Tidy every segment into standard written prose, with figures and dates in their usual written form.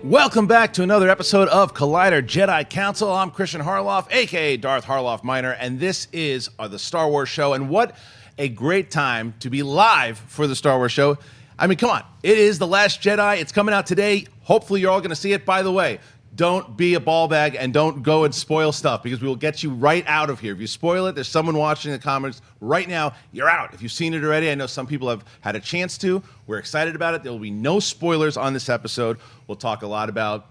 Welcome back to another episode of Collider Jedi Council. I'm Christian Harloff, a.k.a. Darth Harloff Minor, and this is the Star Wars show. And what a great time to be live for the Star Wars show. I mean, come on. It is The Last Jedi. It's coming out today. Hopefully, you're all going to see it. By the way, don't be a ball bag and don't go and spoil stuff because we will get you right out of here. If you spoil it, there's someone watching the comments right now. You're out. If you've seen it already, I know some people have had a chance to. We're excited about it. There will be no spoilers on this episode. We'll talk a lot about,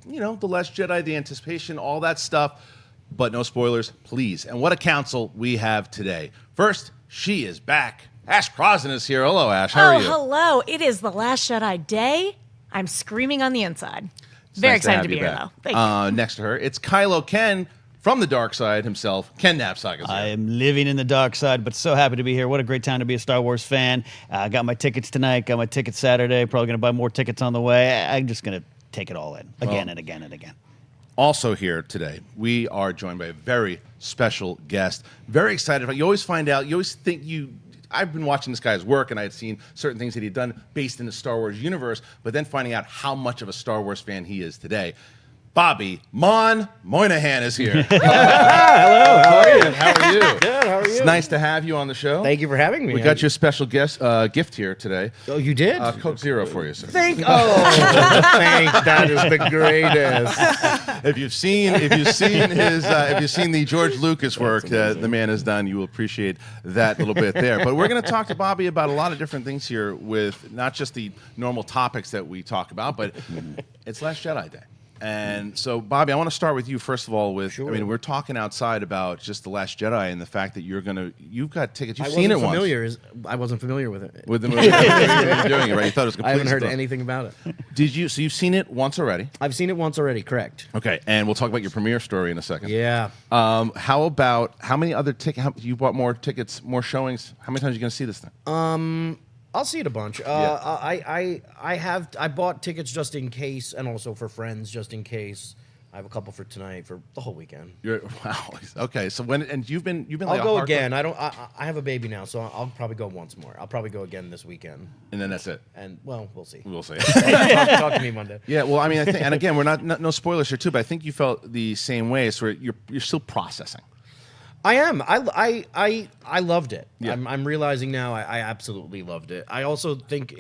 The Last Jedi, the anticipation, all that stuff, but no spoilers, please. And what a council we have today. First, she is back. Ash Crosden is here. Hello, Ash. How are you? Hello. It is The Last Jedi day. I'm screaming on the inside. Very excited to be here, though. Thank you. Next to her, it's Kylo Ken from the dark side himself. Ken Knapsack is here. I am living in the dark side, but so happy to be here. What a great time to be a Star Wars fan. Got my tickets tonight, got my tickets Saturday. Probably going to buy more tickets on the way. I'm just going to take it all in again and again and again. Also here today, we are joined by a very special guest. Very excited. You always find out, you always think I've been watching this guy's work, and I had seen certain things that he'd done based in the Star Wars universe, but then finding out how much of a Star Wars fan he is today. Bobby Moynihan is here. Hello, how are you? How are you? Good, how are you? It's nice to have you on the show. Thank you for having me. We got you a special gift here today. Oh, you did? Coke Zero for you, sir. Thank that is the greatest. If you've seen the George Lucas work that the man has done, you will appreciate that little bit there. But we're going to talk to Bobby about a lot of different things here, with not just the normal topics that we talk about, but it's Last Jedi Day. And so, Bobby, I want to start with you first of all. Sure. I mean, we're talking outside about just The Last Jedi and the fact that you've got tickets. You've seen it once. I wasn't familiar with it. With the movie, you're doing it right. You thought it was completely. I haven't heard anything about it. Did you? So you've seen it once already? I've seen it once already. Correct. Okay, and we'll talk about your premiere story in a second. Yeah. How many other tickets? You bought more tickets, more showings. How many times are you going to see this thing? I'll see it a bunch. I bought tickets just in case, and also for friends just in case. I have a couple for tonight for the whole weekend. Wow. Okay. So you've been. I'll go again. I have a baby now, so I'll probably go once more. I'll probably go again this weekend. And then that's it. And we'll see. We'll see. talk to me Monday. Yeah. Well, I mean, I think, and again, we're not no spoilers here too, but I think you felt the same way. So you're still processing. I am. I loved it. Yeah. I'm realizing now I absolutely loved it. I also think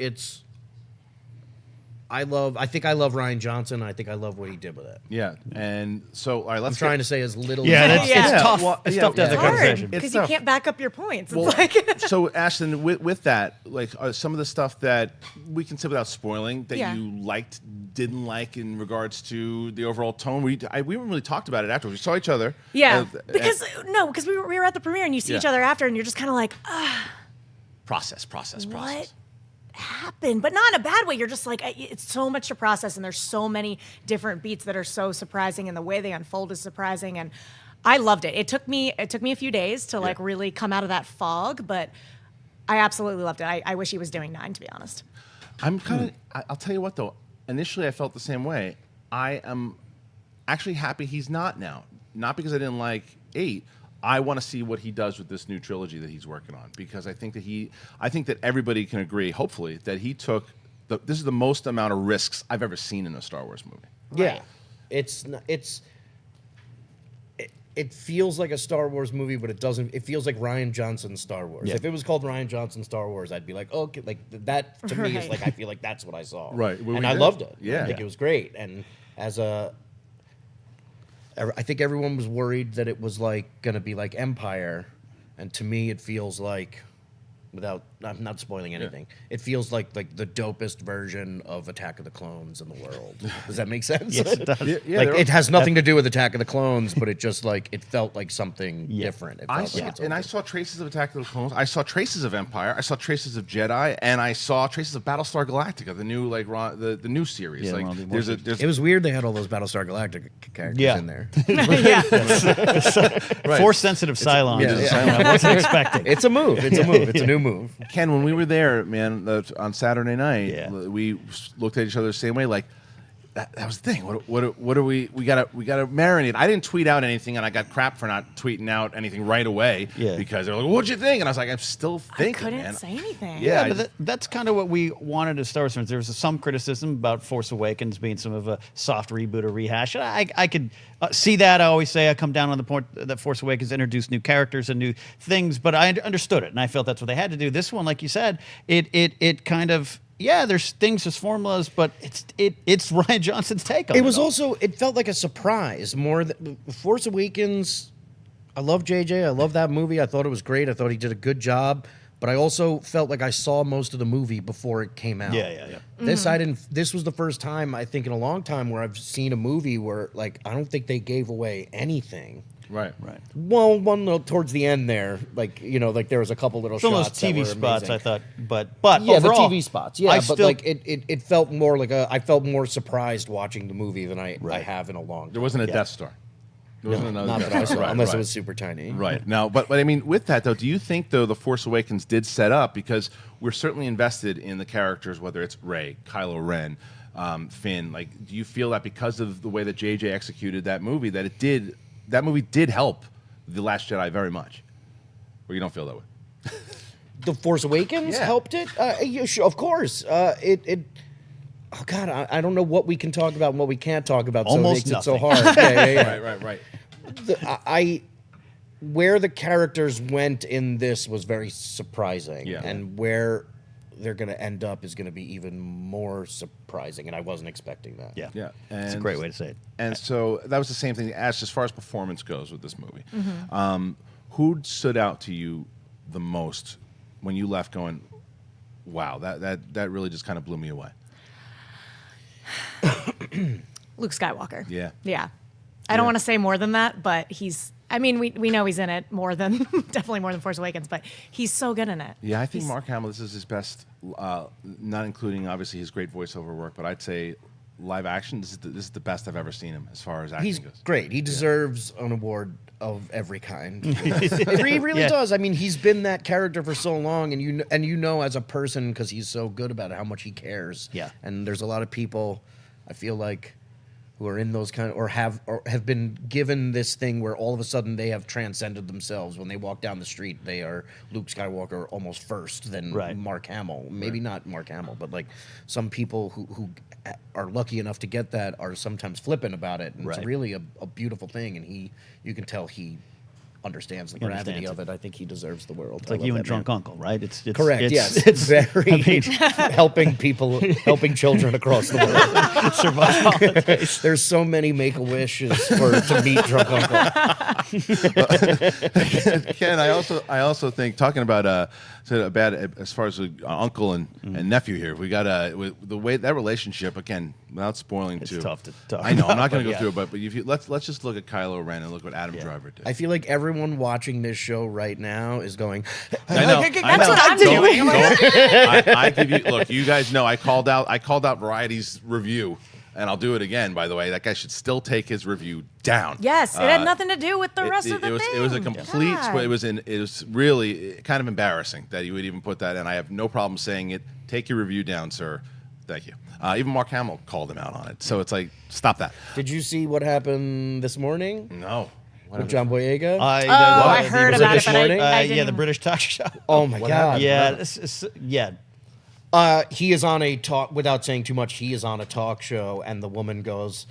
I think I love Rian Johnson. I think I love what he did with it. Yeah. And so, all right, let's. I'm trying to say as little. Yeah, as it's tough. Well, it's tough to have the conversation. Because you can't back up your points. It's Well, like so, Ashton, with that, like some of the stuff that we can say without spoiling that you liked, didn't like in regards to the overall tone. We haven't really talked about it afterwards. We saw each other. Yeah. Because we were at the premiere and you see each other after and you're just kind of like, Process. what happened? But not in a bad way. You're just like, it's so much to process and there's so many different beats that are so surprising and the way they unfold is surprising. And I loved it. It took me a few days to like really come out of that fog, but I absolutely loved it. I wish he was doing 9, to be honest. I'm kind of. I'll tell you what, though. Initially, I felt the same way. I am actually happy he's not now. Not because I didn't like 8. I want to see what he does with this new trilogy that he's working on, because I think that everybody can agree, hopefully, that he took. This is the most amount of risks I've ever seen in a Star Wars movie. Yeah, it feels like a Star Wars movie, but it doesn't. It feels like Rian Johnson's Star Wars. Yeah. If it was called Rian Johnson's Star Wars, I'd be like, okay, like that to me is like I feel like that's what I saw. Right, well, and I loved it. Yeah, I think it was great. And I think everyone was worried that it was like going to be like Empire, and to me, it feels like, I'm not spoiling anything. It feels like the dopest version of Attack of the Clones in the world. Does that make sense? Yes, it does. Like it has nothing to do with Attack of the Clones, but it just like it felt like something different. It felt I saw traces of Attack of the Clones. I saw traces of Empire. I saw traces of Jedi, and I saw traces of Battlestar Galactica, the new the new series. Yeah, like there's It was weird they had all those Battlestar Galactica characters in there. Right. Force sensitive Cylons. Yeah. I wasn't expecting. It's a move. It's a move. It's a new move. Ken, when we were there, man, on Saturday night, we looked at each other the same way. Like, that was the thing. What do we gotta marinate? I didn't tweet out anything, and I got crap for not tweeting out anything right away because they're like, "What'd you think?" And I was like, "I'm still thinking." I couldn't man. say anything. Yeah, but that's kind of what we wanted as Star Wars fans. There was some criticism about Force Awakens being some of a soft reboot or rehash. And I could see that. I always say I come down on the point that Force Awakens introduced new characters and new things, but I understood it, and I felt that's what they had to do. This one, like you said, it kind of. Yeah, there's things as formulas, but it's Ryan Johnson's take on it. It was also, it felt like a surprise more than Force Awakens. I love JJ. I love that movie. I thought it was great. I thought he did a good job, but I also felt like I saw most of the movie before it came out. Yeah. This I didn't. This was the first time I think in a long time where I've seen a movie where like I don't think they gave away anything. Right. Well, one towards the end there, like like there was a couple little some of shots. those TV that were spots, amazing. I thought, but Yeah, overall, the TV spots. Yeah, but like it felt more like I felt more surprised watching the movie than I have in a long time. There wasn't a Death Star. There wasn't another Not Death that I Star. saw, Right, unless right. it was super tiny. Right. Now, but I mean, with that though, do you think though the Force Awakens did set up, because we're certainly invested in the characters, whether it's Rey, Kylo Ren, Finn. Like, do you feel that because of the way that JJ executed that movie, that movie did help The Last Jedi very much? Or you don't feel that way? The Force Awakens helped it. Of course. Oh God, I don't know what we can talk about and what we can't talk about. Almost so it makes nothing. it so hard. Yeah. Right. Where the characters went in this was very surprising, Yeah. and where they're going to end up is going to be even more surprising, and I wasn't expecting that. Yeah, Yeah. it's a great way to say it. And so that was the same thing as far as performance goes with this movie. Who stood out to you the most when you left going, wow, that really just kind of blew me away? Luke Skywalker. Yeah. Yeah. I don't want to say more than that, but we know he's in it more than, definitely more than Force Awakens, but he's so good in it. Yeah, I think Mark Hamill, this is his best, not including obviously his great voiceover work, but I'd say live action, this is the best I've ever seen him as far as acting He's goes. great. He deserves an award of every kind. He really does. I mean, he's been that character for so long, and you know as a person, because he's so good about it, how much he cares. Yeah. And there's a lot of people, I feel like, who are in those kind of, or have been given this thing where all of a sudden they have transcended themselves. When they walk down the street, they are Luke Skywalker almost first, then Mark Hamill. Maybe not Mark Hamill, but like some people who are lucky enough to get that are sometimes flippant about it. And it's really a beautiful thing, and you can tell he understands the gravity of it. I think he deserves the world. It's like you and Drunk Uncle, right? It's correct. Yes, it's very helping children across the world survive holidays. There's so many Make-A-Wishes to meet Drunk Uncle. Ken, I also think talking about as far as uncle and nephew here, we got with the way that relationship again, without spoiling It's too. tough to talk. I know I'm not going about, to go through it, but if you, let's just look at Kylo Ren and look what Adam Driver did. I feel like everyone watching this show right now is going, I know. That's what I'm doing. I give you look. You guys know I called out Variety's review, and I'll do it again. By the way, that guy should still take his review down. Yes, it had nothing to do with the rest of the thing. It was a complete. God. It was really kind of embarrassing that you would even put that in. I have no problem saying it. Take your review down, sir. Thank you. Even Mark Hamill called him out on it. So it's like, stop that. did you see what happened this morning No. with John Boyega? I heard about it, but I didn't. yeah, the British talk show. Oh my God. Yeah, He is on a talk, without saying too much, he is on a talk show, and the woman goes,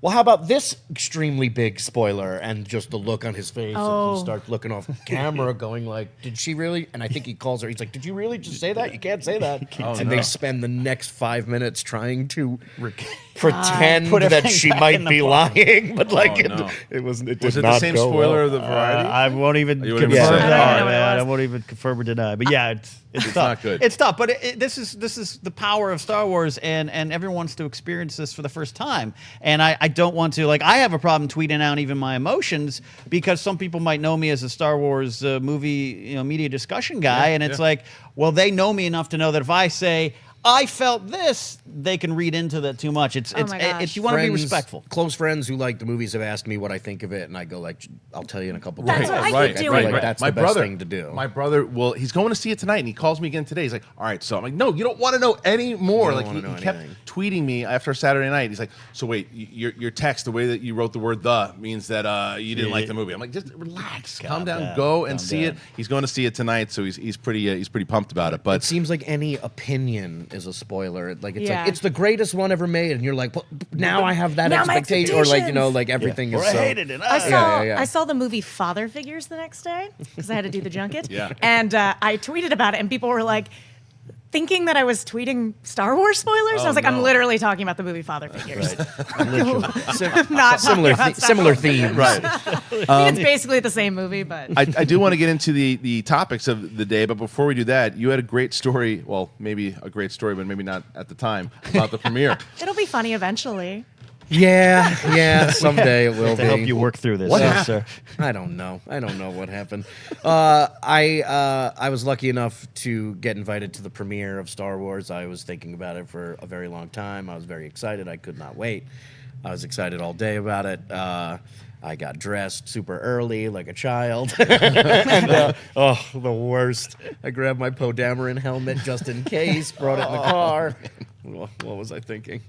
well, how about this extremely big spoiler? And just the look on his face, and he starts looking off camera going like, did she really? And I think he calls her, he's like, did you really just say that? You can't say that. They spend the next 5 minutes trying to pretend Put that everything she back might in the be box. lying, but like Oh, no. it wasn't. Was it the same spoiler of the Variety? I won't even You wouldn't confirm even say that. I don't know what it man. I was. won't even confirm or deny. But yeah, it's tough. not good. It's tough. But this is the power of Star Wars, and everyone wants to experience this for the first time. And I don't want to, like, I have a problem tweeting out even my emotions, because some people might know me as a Star Wars movie media discussion guy, and it's like, well, they know me enough to know that if I say I felt this, they can read into that too much. It's Oh my gosh. it's you want to be respectful. Close friends who like the movies have asked me what I think of it, and I go like, "I'll tell you in a couple That's days." what I keep right, doing. Like, right. that's My the best brother, thing to do. My brother, well, he's going to see it tonight, and he calls me again today. He's like, "All right," so I'm like, "No, you don't want to know any more." You don't Like wanna he know kept anything. tweeting me after Saturday night. He's like, "So wait, your text, the way that you wrote the word 'the' means that you didn't like the movie." I'm like, "Just relax, calm down, go and calm see down. it." He's going to see it tonight, so he's pretty pumped about it. It But seems like any opinion is a spoiler. Like it's Yeah. like it's the greatest one ever made, and you're like, "But now I have that Now my expectation," or like expectations. like everything Or is I so. hated it. I saw yeah. I saw the movie Father Figures the next day because I had to do the junket. Yeah. And I tweeted about it, and people were like, thinking that I was tweeting Star Wars spoilers. I was like, I'm literally talking about the movie Father Figures. I'm not Similar, talking about Star similar Wars. theme, right. I think it's basically the same movie, but I do want to get into the topics of the day, but before we do that, you had a great story. Well, maybe a great story, but maybe not at the time about the premiere. it'll be funny eventually. Yeah. Someday it will To be. help you work through this, What yes, happened? sir. I don't know. I don't know what happened. I was lucky enough to get invited to the premiere of Star Wars. I was thinking about it for a very long time. I was very excited. I could not wait. I was excited all day about it. I got dressed super early like a child. And, oh, the worst. I grabbed my Poe Dameron helmet just in case, brought it in the car. What was I thinking?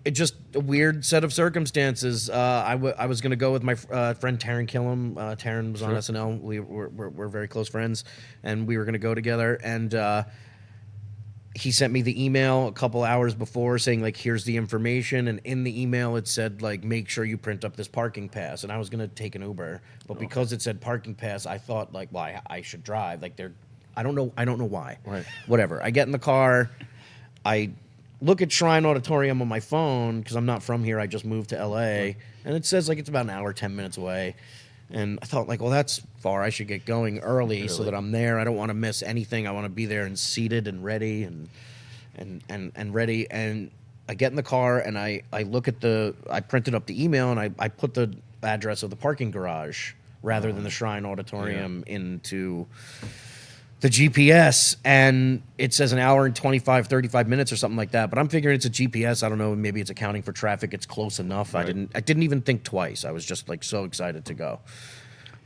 It just a weird set of circumstances. I was going to go with my friend Taryn Killam. Taryn was on SNL. We're very close friends, and we were going to go together. And he sent me the email a couple hours before saying, like, here's the information. And in the email, it said, like, make sure you print up this parking pass. And I was going to take an Uber. But because it said parking pass, I thought, like, well, I should drive. Like, I don't know why. Right. Whatever. I get in the car. I look at Shrine Auditorium on my phone because I'm not from here. I just moved to LA, and it says like it's about an hour, 10 minutes away. And I thought like, well, that's far. I should get going early so that I'm there. I don't want to miss anything. I want to be there and seated and ready and ready. And I get in the car and I look at I printed up the email and I put the address of the parking garage rather than the Shrine Auditorium into the GPS, and it says an hour and 25, 35 minutes or something like that. But I'm figuring it's a GPS. I don't know. Maybe it's accounting for traffic. It's close enough. Right. I didn't even think twice. I was just like so excited to go.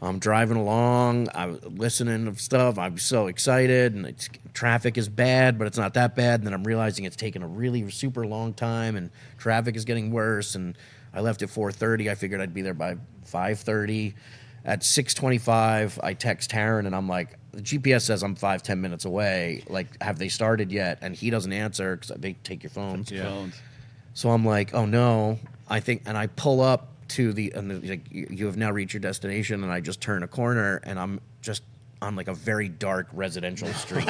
I'm driving along. I was listening to stuff. I'm so excited, and traffic is bad, but it's not that bad. And then I'm realizing it's taking a really super long time, and traffic is getting worse. And I left at 4:30. I figured I'd be there by 5:30. At 6:25, I text Taryn, and I'm like, the GPS says I'm 5-10 minutes away. Like, have they started yet? And he doesn't answer because they take your phones. So I'm like, oh no. I pull up to like, you have now reached your destination, and I just turn a corner, and I'm just on like a very dark residential street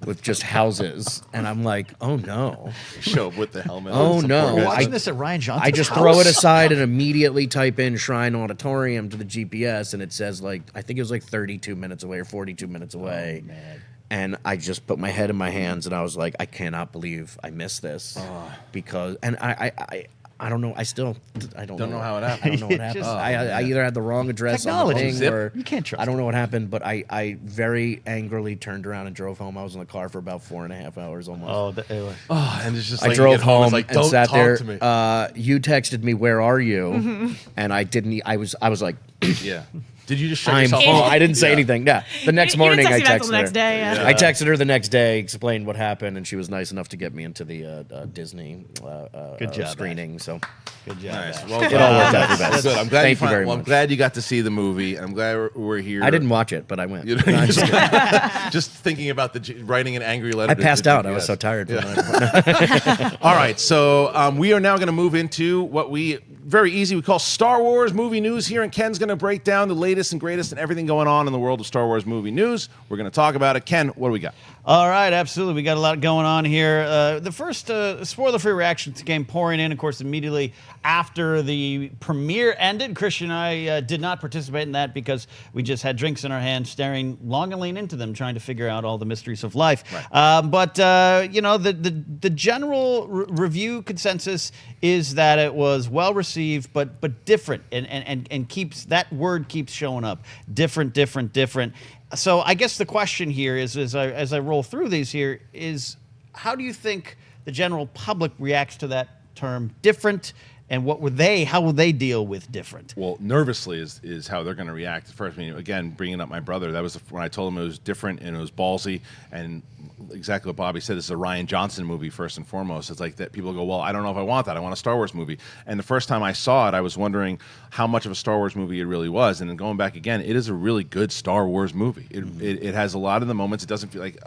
with just houses, and I'm like, oh no. Show up with the helmet. Oh, no. We're I- watching this at Ryan Johnson's I just house? throw it aside and immediately type in Shrine Auditorium to the GPS, and it says like, I think it was like 32 minutes away or 42 minutes away. man. And I just put my head in my hands, and I was like, I cannot believe I missed this because, and I don't know. I don't know how it happened. I don't know what happened. Just- I either had the wrong address on the Technology. thing, or You can't trust I don't know what happened, but I very angrily turned around and drove home. I was in the car for about 4.5 hours almost. And it's just I like, drove you get home, home it's like, and don't sat talk there. to me. You texted me, "Where are you?" And I didn't. I was like, Yeah. Did you just shut "I'm yourself home." off? I didn't say Yeah. anything. Yeah. The next You morning, didn't I text me back till texted the her. next day. Yeah. I texted her the next day, explained what happened, and she was nice enough to get me into the Disney Good job, screening. So Good job. Nice. Ash. Well, it all worked out for the that's best. good. I'm glad Thank you very I'm much. glad you got to see the movie. I'm glad we're here. I didn't watch it, but I went. You know, No, I'm just kidding. just thinking about writing an angry letter. I to passed the out. I GPS. was so tired. From that. All right, so we are now going to move into what very easy we call Star Wars movie news here, and Ken's going to break down the latest and greatest and everything going on in the world of Star Wars movie news. We're going to talk about it. Ken, what do we got? All right, absolutely. We got a lot going on here. The first spoiler-free reactions came pouring in, of course, immediately after the premiere ended. Christian and I did not participate in that because we just had drinks in our hands, staring long and lean into them, trying to figure out all the mysteries of life. Right. But you know, the general review consensus is that it was well received, but different, and keeps that word keeps showing up. Different. So I guess the question here is, as I roll through these here, is how do you think the general public reacts to that term different, and how will they deal with different? Well, nervously is how they're going to react at first. I mean, again, bringing up my brother, that was when I told him it was different and it was ballsy, and exactly what Bobby said. This is a Rian Johnson movie first and foremost. It's like that people go, well, I don't know if I want that. I want a Star Wars movie. And the first time I saw it, I was wondering how much of a Star Wars movie it really was. And then going back again, it is a really good Star Wars movie. It has a lot of the moments. It doesn't feel like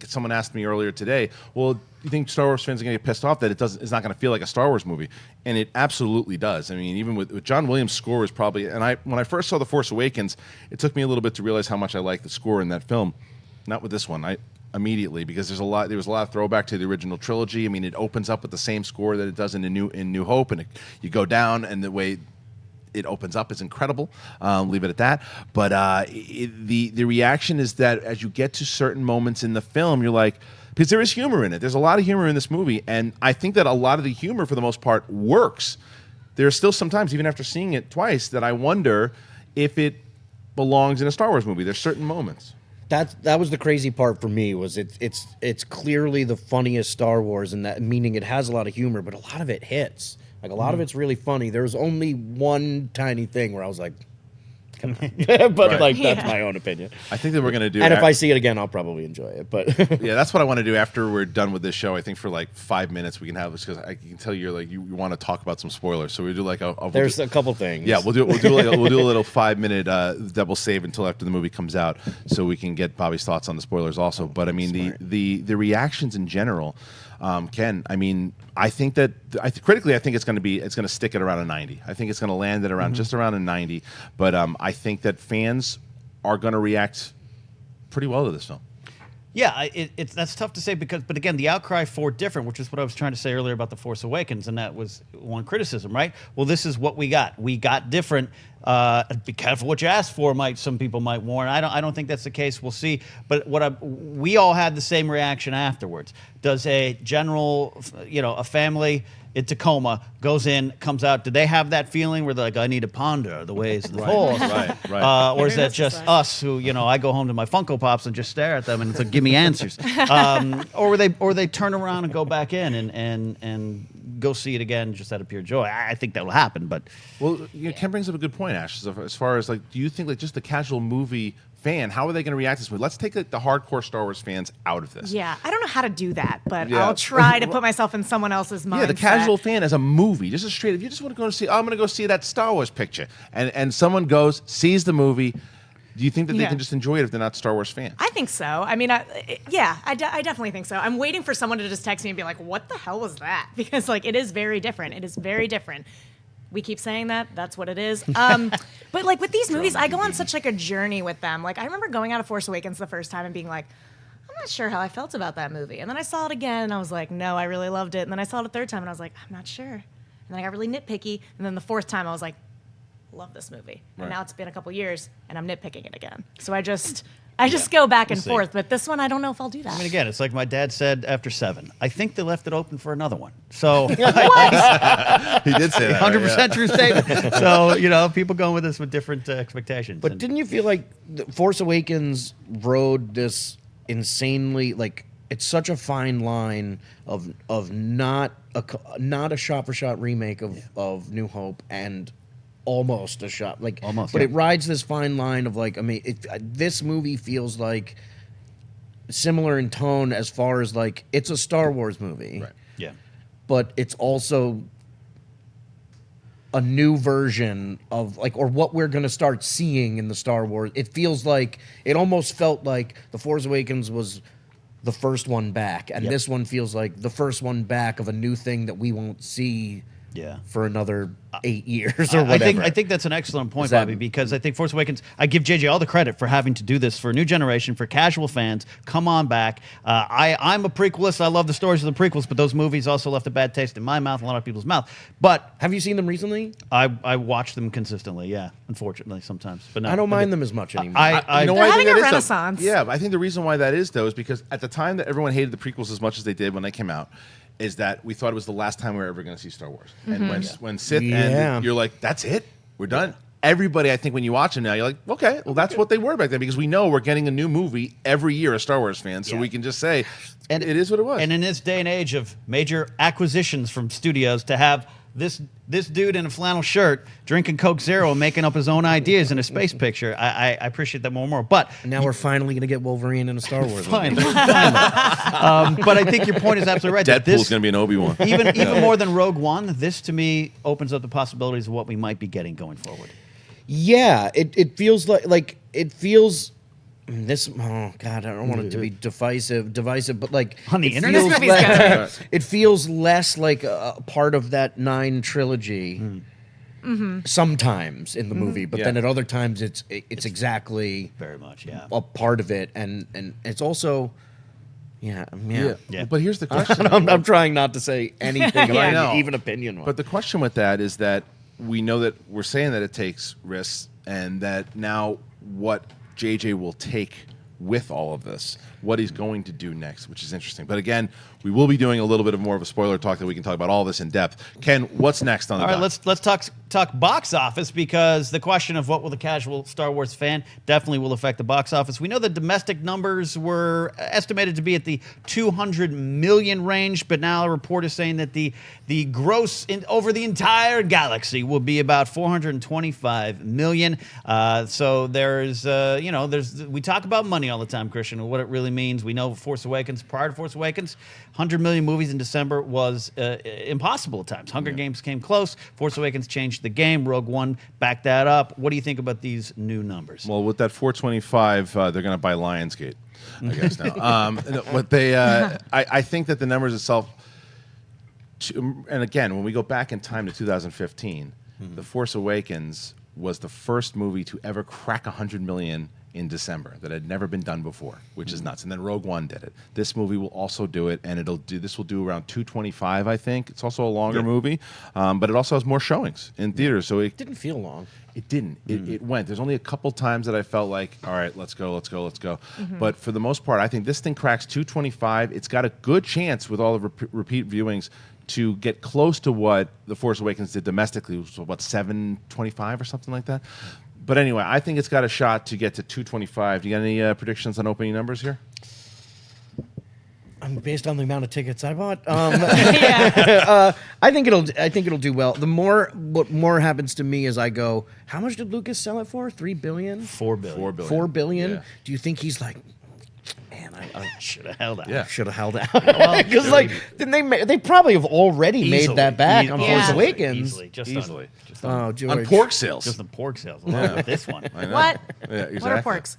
someone asked me earlier today, well, you think Star Wars fans are going to get pissed off that it's not going to feel like a Star Wars movie? And it absolutely does. I mean, even with John Williams' score is probably, and when I first saw The Force Awakens, it took me a little bit to realize how much I liked the score in that film. Not with this one. Immediately, because there was a lot of throwback to the original trilogy. I mean, it opens up with the same score that it does in New Hope, and you go down, and the way it opens up is incredible. Leave it at that. But the reaction is that as you get to certain moments in the film, you're like, because there is humor in it. There's a lot of humor in this movie, and I think that a lot of the humor, for the most part, works. There are still sometimes, even after seeing it twice, that I wonder if it belongs in a Star Wars movie. There's certain moments. That was the crazy part for me. Was it's clearly the funniest Star Wars, and that meaning it has a lot of humor, but a lot of it hits. Like a lot of it's really funny. There was only one tiny thing where I was like, come on. But Right. like that's my own opinion. I think that we're going to do. And if I see it again, I'll probably enjoy it. But Yeah, that's what I want to do after we're done with this show. I think for like 5 minutes we can have this, because I can tell you're like you want to talk about some spoilers. So we do like there's a couple things. Yeah, we'll do a little 5-minute that we'll save until after the movie comes out, so we can get Bobby's thoughts on the spoilers also. But I mean the reactions in general, Ken. I mean, I think that critically, I think it's going to stick at around a 90. I think it's going to land at around just around a 90. But I think that fans are going to react pretty well to this film. Yeah, that's tough to say but again, the outcry for different, which is what I was trying to say earlier about The Force Awakens, and that was one criticism, right? Well, this is what we got. We got different. Be careful what you ask for. Some people might warn. I don't think that's the case. We'll see. But we all had the same reaction afterwards. Does a general, a family in Tacoma goes in, comes out, do they have that feeling where they're like, I need to ponder the ways of the Force? Right. Or is that just us who, I go home to my Funko Pops and just stare at them and it's like, give me answers? Or they turn around and go back in and go see it again just out of pure joy. I think that will happen, but... Well, Ken brings up a good point, Ash, as far as, like, do you think, like, just the casual movie fan, how are they going to react to this movie? Let's take, like, the hardcore Star Wars fans out of this. Yeah, I don't know how to do that, but Yeah. I'll try to put myself in someone else's mindset. Yeah, the casual fan as a movie, just a straight, if you just want to go see, I'm going to go see that Star Wars picture, and someone goes, sees the movie, do you think that they can just enjoy it if they're not Star Wars fans? I think so. I mean, I definitely think so. I'm waiting for someone to just text me and be like, what the hell was that? Because, like, it is very different. It is very different. We keep saying that. That's what it is. But, like, with these movies, I go on such, like, a journey with them. Like, I remember going out of Force Awakens the first time and being like, I'm not sure how I felt about that movie. And then I saw it again, and I was like, no, I really loved it. And then I saw it a third time, and I was like, I'm not sure. And then I got really nitpicky. And then the fourth time, I was like, love this movie. And now it's been a couple years, and I'm nitpicking it again. So I just go back and forth. But this one, I don't know if I'll do that. I mean, again, it's like my dad said after 7. I think they left it open for another one. So He did say that. 100% true statement. So, people going with this with different expectations. But didn't you feel like Force Awakens rode this insanely, like, it's such a fine line of not a shot for shot remake of New Hope and almost a shot, like, almost, but it rides this fine line of, like, I mean, this movie feels like similar in tone as far as, like, it's a Star Wars movie, Right. Yeah. but it's also a new version of, like, or what we're going to start seeing in the Star Wars. It feels like, it almost felt like The Force Awakens was the first one back, and this one feels like the first one back of a new thing that we won't see for another 8 years or whatever. I think that's an excellent point, Bobby, because I think Force Awakens, I give JJ all the credit for having to do this for a new generation, for casual fans. Come on back. I'm a prequelist. I love the stories of the prequels, but those movies also left a bad taste in my mouth and a lot of people's mouth. But have you seen them recently? I watch them consistently, unfortunately, sometimes. But no, I don't mind them as much anymore. You know They're why I having think that a is, though? renaissance. Yeah, I think the reason why that is, though, is because at the time that everyone hated the prequels as much as they did when they came out, is that we thought it was the last time we were ever going to see Star Wars. And when Sith ended, you're like, that's it? We're done? everybody, I think, when you watch them now, you're like, okay, well, that's what they were back then, because we know we're getting a new movie every year as Star Wars fans, so we can just say, and it is what it was. And in this day and age of major acquisitions from studios, to have this dude in a flannel shirt drinking Coke Zero and making up his own ideas in a space picture, I appreciate that more and more. But now we're finally going to get Wolverine in a Star Wars movie. finally. But I think your point is absolutely right. Deadpool's going to be an Obi-Wan. Even more than Rogue One, this to me opens up the possibilities of what we might be getting going forward. Yeah, it feels like it feels this. Oh God, I don't want it to be divisive, but like On the it internet? feels This movie's less, it feels less like a part of that 9 trilogy. Sometimes in the movie, but then at other times it's exactly Very much, yeah. a part of it, and it's also. Yeah. But here's the question. I'm trying not to say anything, I know. even opinion. But the question with that is that we know that we're saying that it takes risks, and that now what JJ will take with all of this, what he's going to do next, which is interesting. But again, we will be doing a little bit of more of a spoiler talk that we can talk about all this in depth. Ken, what's next on the All right, dock? let's talk box office, because the question of what will the casual Star Wars fan definitely will affect the box office. We know the domestic numbers were estimated to be at the 200 million range, but now a report is saying that the gross over the entire galaxy will be about 425 million. So there's we talk about money all the time, Christian, and what it really means. We know Force Awakens, prior to Force Awakens, 100 million movies in December was impossible at times. Hunger Games came close. Force Awakens changed the game. Rogue One backed that up. What do you think about these new numbers? Well, with that 425, they're going to buy Lionsgate, I guess now. What they, I think that the numbers itself, and again, when we go back in time to 2015, The Force Awakens was the first movie to ever crack 100 million in December. That had never been done before, which is nuts. And then Rogue One did it. This movie will also do it, and this will do around 225, I think. It's also a longer movie, but it also has more showings in theaters. So it didn't feel long. It didn't. It went. There's only a couple times that I felt like, all right, let's go. But for the most part, I think this thing cracks 225. It's got a good chance with all the repeat viewings to get close to what The Force Awakens did domestically, which was about 725 or something like that. But anyway, I think it's got a shot to get to 225. Do you got any predictions on opening numbers here? Based on the amount of tickets I bought, I think it'll do well. What more happens to me is I go, how much did Lucas sell it for? 3 billion? 4 billion. 4 billion. 4 billion? Yeah. Do you think he's like, man, I should have held out. Yeah. should have held out? Because they probably have already made that back on Force Awakens. Easily. Oh, George. On pork sales. Just the pork sales along with this one. What? Yeah, exactly. What are porks?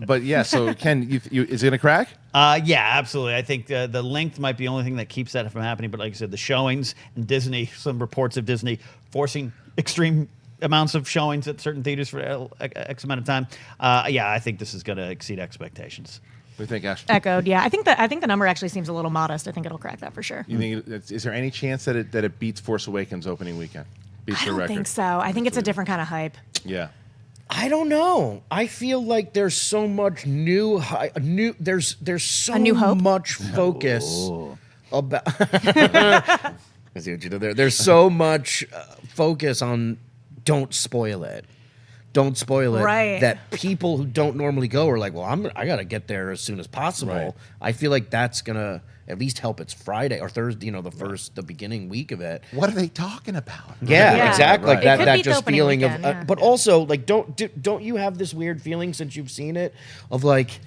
But yeah, so Ken, is it going to crack? Yeah, absolutely. I think the length might be the only thing that keeps that from happening. But like I said, the showings and Disney, some reports of Disney forcing extreme amounts of showings at certain theaters for X amount of time. Yeah, I think this is going to exceed expectations. What do you think, Ash? Echoed. Yeah, I think the number actually seems a little modest. I think it'll crack that for sure. You think is there any chance that it beats Force Awakens opening weekend? Beats I the don't record? think so. I think it's a different kind of hype. Yeah. I don't know. I feel like there's so much there's so A new hope? much focus about. I see what you did there. There's so much focus on don't spoil it. Don't spoil it. Right. That people who don't normally go are like, well, I got to get there as soon as possible. Right. I feel like that's gonna at least help. It's Friday or Thursday. The beginning week of it. What are they talking about? Yeah, Yeah. exactly. Right. Like It could that beat the just opening feeling weekend, of, yeah. but also like don't you have this weird feeling since you've seen it of like,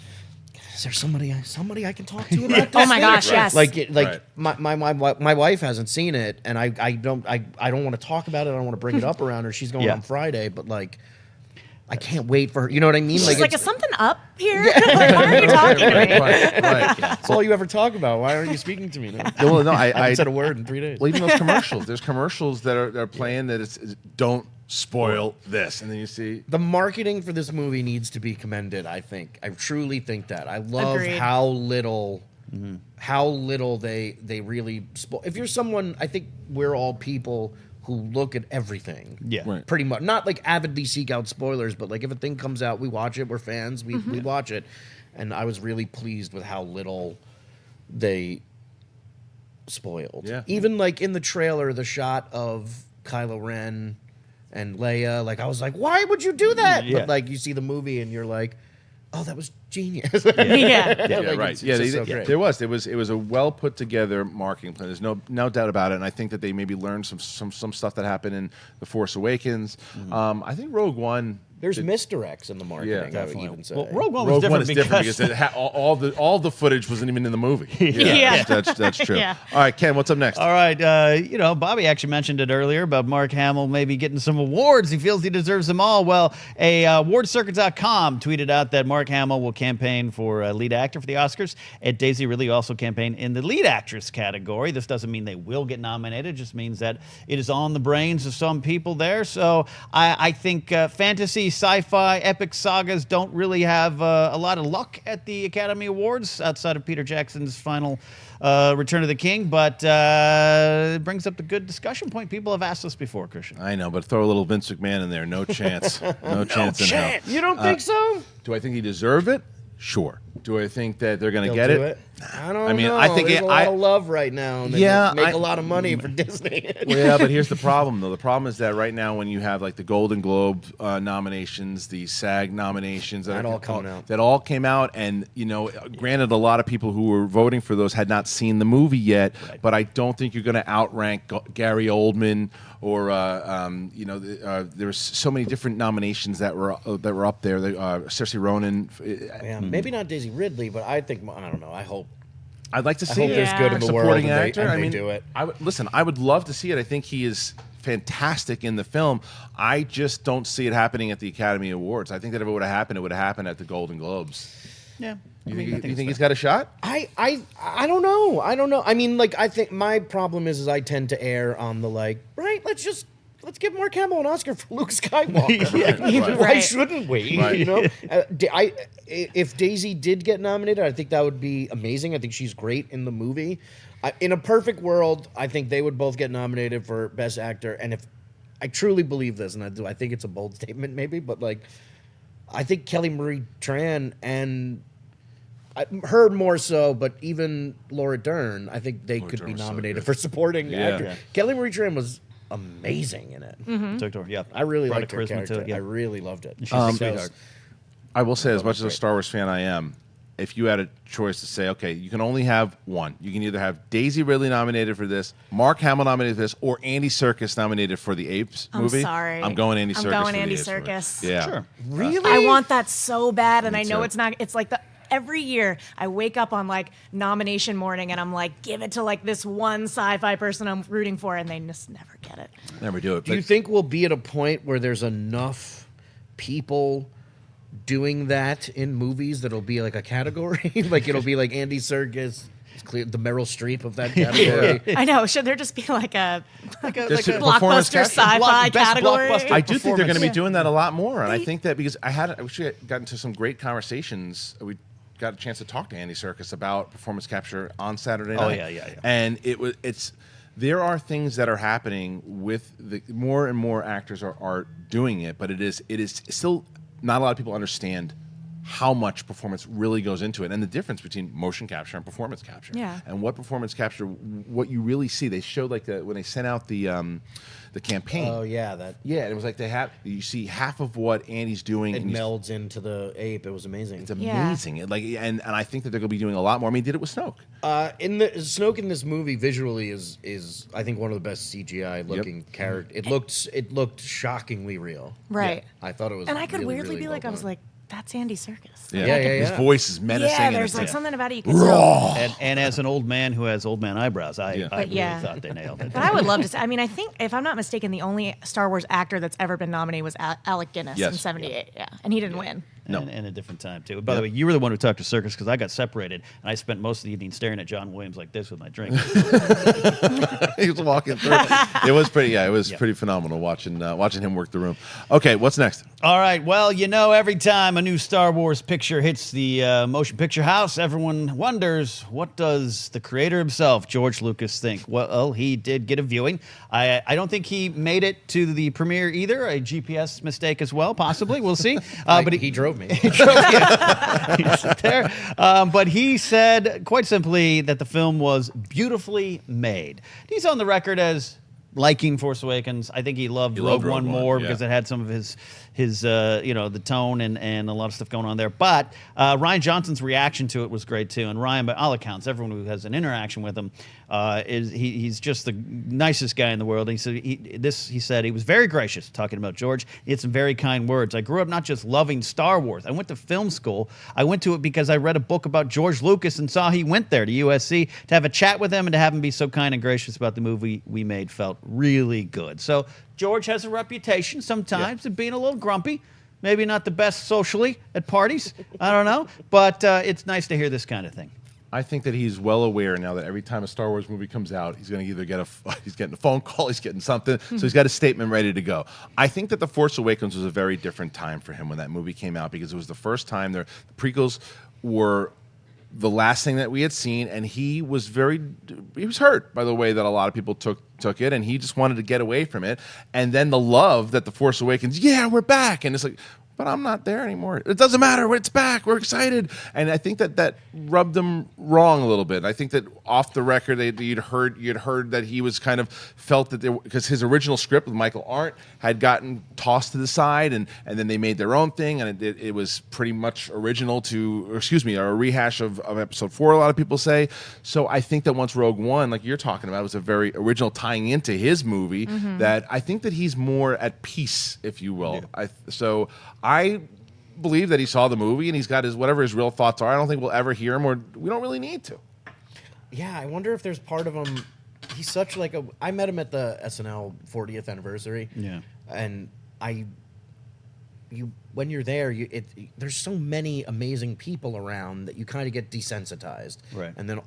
is there somebody I can talk to about this? Oh my thing? gosh, yes. Right. My wife hasn't seen it, and I don't want to talk about it. I don't want to bring it up around her. She's going Yeah. on Friday, but like. I can't wait for her. You know what I mean? She's like, it's- is something up here? Like, why are you talking to me? Right. that's all you ever talk about. Why aren't you speaking to me now? Well, no, I I haven't said a word in 3 days. Well, even those commercials. There's commercials that are playing that it's don't spoil this, and then you see The marketing for this movie needs to be commended, I think. I truly think that. I love Agreed. how little they really spoil. If you're someone, I think we're all people who look at everything. Yeah. Right. Pretty much. Not like avidly seek out spoilers, but like if a thing comes out, we watch it, we're fans, we watch it. And I was really pleased with how little they spoiled. Yeah. Even like in the trailer, the shot of Kylo Ren and Leia. Like I was like, why would you do that? Yeah. But like you see the movie and you're like, oh, that was genius. Yeah. Yeah, Like, right. it's Yeah, just so great. there was. It was a well put together marketing plan. There's no doubt about it. And I think that they maybe learned some stuff that happened in The Force Awakens. I think Rogue One. There's misdirects in the marketing. Yeah, I would even say. Well, Rogue One was Rogue different One is different because all the footage wasn't even in the movie. Yeah. That's true. Yeah. All right, Ken, what's up next? All right, Bobby actually mentioned it earlier about Mark Hamill maybe getting some awards. He feels he deserves them all. Well, awardcircuit.com tweeted out that Mark Hamill will campaign for lead actor for the Oscars, and Daisy Ridley also campaign in the lead actress category. This doesn't mean they will get nominated; it just means that it is on the brains of some people there. So I think fantasy, sci-fi, epic sagas don't really have a lot of luck at the Academy Awards outside of Peter Jackson's final Return of the King, but it brings up the good discussion point. People have asked us before, Christian. I know, but throw a little Vince McMahon in there. No chance. No chance in hell. You don't think so? Do I think he deserved it? Sure. Do I think that they're going to They'll get do it? I don't I mean, know. I think There's it- a lot I- of love right now. And they Yeah, make I- a lot of money for Disney. Yeah, but here's the problem, though. The problem is that right now, when you have like the Golden Globe nominations, the SAG nominations, That all coming out. that all came out, and granted, a lot of people who were voting for those had not seen the movie yet. Right. But I don't think you're going to outrank Gary Oldman or there was so many different nominations that were up there. Saoirse Ronan. Yeah, maybe not Daisy Ridley, but I think I don't know. I hope I'd like to I see hope it. there's good in the world Supporting and actor. they do it. I would love to see it. I think he is fantastic in the film. I just don't see it happening at the Academy Awards. I think that if it would have happened, it would have happened at the Golden Globes. Yeah. You think he's got a shot? I don't know. I don't know. I mean, like, I think my problem is I tend to err on the let's give Mark Hamill an Oscar for Luke Skywalker. Right. Why Right. shouldn't we? Right. You know, if Daisy did get nominated, I think that would be amazing. I think she's great in the movie. In a perfect world, I think they would both get nominated for Best Actor. And if I truly believe this, and I think it's a bold statement, maybe, but like, I think Kelly Marie Tran and her more so, but even Laura Dern, I think they could Dern be was so nominated good. for supporting Yeah. actor. Yeah. Kelly Marie Tran was amazing in it. Took to her, yeah. I really Brought liked a her charisma character. to it, yeah. I really loved it. She's a That sweetheart. was- I will say, as much as a great. Star Wars fan I am, if you had a choice to say, okay, you can only have one. You can either have Daisy Ridley nominated for this, Mark Hamill nominated for this, or Andy Serkis nominated for the Apes I'm movie. sorry. I'm going Andy Serkis. I'm going for the Andy Apes movie. Serkis. Yeah. Sure. Really? I want that so bad, and Me I know too. it's not. It's like every year I wake up on like nomination morning, and I'm like, give it to like this one sci-fi person I'm rooting for, and they just never get it. Never do it. Do you think we'll be at a point where there's enough people doing that in movies that'll be like a category? Like it'll be like Andy Serkis, it's clear the Meryl Streep of that category. I know. Should there just be like a Just a performance blockbuster capture? sci-fi Best category? blockbuster. I do think they're going to be performance. doing that a lot more, and I think that because I wish we had gotten to some great conversations. We got a chance to talk to Andy Serkis about performance capture on Saturday night. yeah. And it's there are things that are happening with the more and more actors are doing it, but it is still not a lot of people understand how much performance really goes into it and the difference between motion capture and performance capture. Yeah. And what performance capture, what you really see, they showed like when they sent out the campaign. Oh yeah, that Yeah, it was like you see half of what Andy's doing. it and melds into the ape. It was amazing. it's amazing. And I think that they're going to be doing a lot more. I mean, did it with Snoke. In the Snoke in this movie visually is I think one of the best CGI looking character. It looked shockingly real. Right. I thought it was. And I could really, weirdly really be well like, I was done. like, that's Andy Serkis. Yeah. His yeah. voice is menacing. Yeah, and there's it's like like something about it you can tell. And as an old man who has old man eyebrows, I Yeah. really yeah. thought they nailed it. But I would love to see. I mean, I think, if I'm not mistaken, the only Star Wars actor that's ever been nominated was Alec Guinness Yes. in '78. Yeah. And he didn't win. No. And a different time, too. By the way, you were the one who talked to Circus because I got separated, and I spent most of the evening staring at John Williams like this with my drink. he was walking through. It was pretty. Yeah, it was pretty phenomenal watching him work the room. Okay, what's next? All right, well, every time a new Star Wars picture hits the motion picture house, everyone wonders, what does the creator himself, George Lucas, think? Well, he did get a viewing. I don't think he made it to the premiere either, a GPS mistake as well, possibly. We'll see. But he drove me. He's there. But he said, quite simply, that the film was beautifully made. He's on the record as liking Force Awakens. I think he loved Rogue One more because it had some of his the tone and a lot of stuff going on there. But Ryan Johnson's reaction to it was great too. And Ryan, by all accounts, everyone who has an interaction with him, he's just the nicest guy in the world. And he said he was very gracious talking about George. He had some very kind words. I grew up not just loving Star Wars. I went to film school. I went to it because I read a book about George Lucas and saw he went there to USC. To have a chat with him and to have him be so kind and gracious about the movie we made felt really good. So George has a reputation sometimes of being a little grumpy. Maybe not the best socially at parties. I don't know. But it's nice to hear this kind of thing. I think that he's well aware now that every time a Star Wars movie comes out, he's going to either he's getting a phone call, he's getting something, so he's got a statement ready to go. I think that The Force Awakens was a very different time for him when that movie came out because it was the first time the prequels were the last thing that we had seen, and he was hurt by the way that a lot of people took it, and he just wanted to get away from it. And then the love that The Force Awakens, we're back, and it's like, but I'm not there anymore. It doesn't matter. It's back. We're excited. And I think that rubbed him wrong a little bit. I think that off the record, you'd heard that he was kind of felt that because his original script with Michael Arndt had gotten tossed to the side, and then they made their own thing, and it was pretty much a rehash of Episode 4. A lot of people say. So I think that once Rogue One, like you're talking about, was a very original tying into his movie. That I think that he's more at peace, if you will. Yeah. I believe that he saw the movie and he's got whatever his real thoughts are. I don't think we'll ever hear him, or we don't really need to. Yeah, I wonder if there's part of him. He's such like I met him at the SNL 40th anniversary. Yeah, and when you're there, there's so many amazing people around that you kind of get desensitized. Right, and then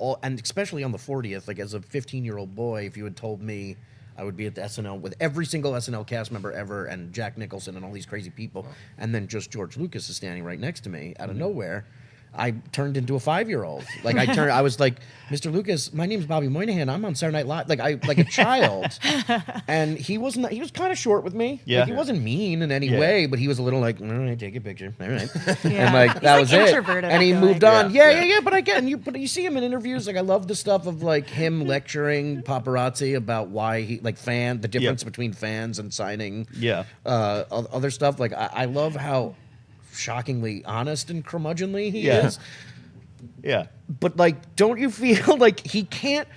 especially on the 40th, like as a 15-year-old boy, if you had told me I would be at the SNL with every single SNL cast member ever and Jack Nicholson and all these crazy people, and then just George Lucas is standing right next to me out of nowhere, I turned into a 5-year-old. Like I was like, Mr. Lucas, my name's Bobby Moynihan. I'm on Saturday Night Live. Like a child. And he was kind of short with me. Yeah. Like, he wasn't mean in any way, but he was a little like, all right, take a picture. All right. And like, that was it. And he moved on. Yeah. But again, but you see him in interviews. Like I love the stuff of like him lecturing paparazzi about why he the difference between fans and signing. Yeah. Other stuff. Like I love how shockingly honest and curmudgeonly he is. Yeah. But like, don't you feel like he can't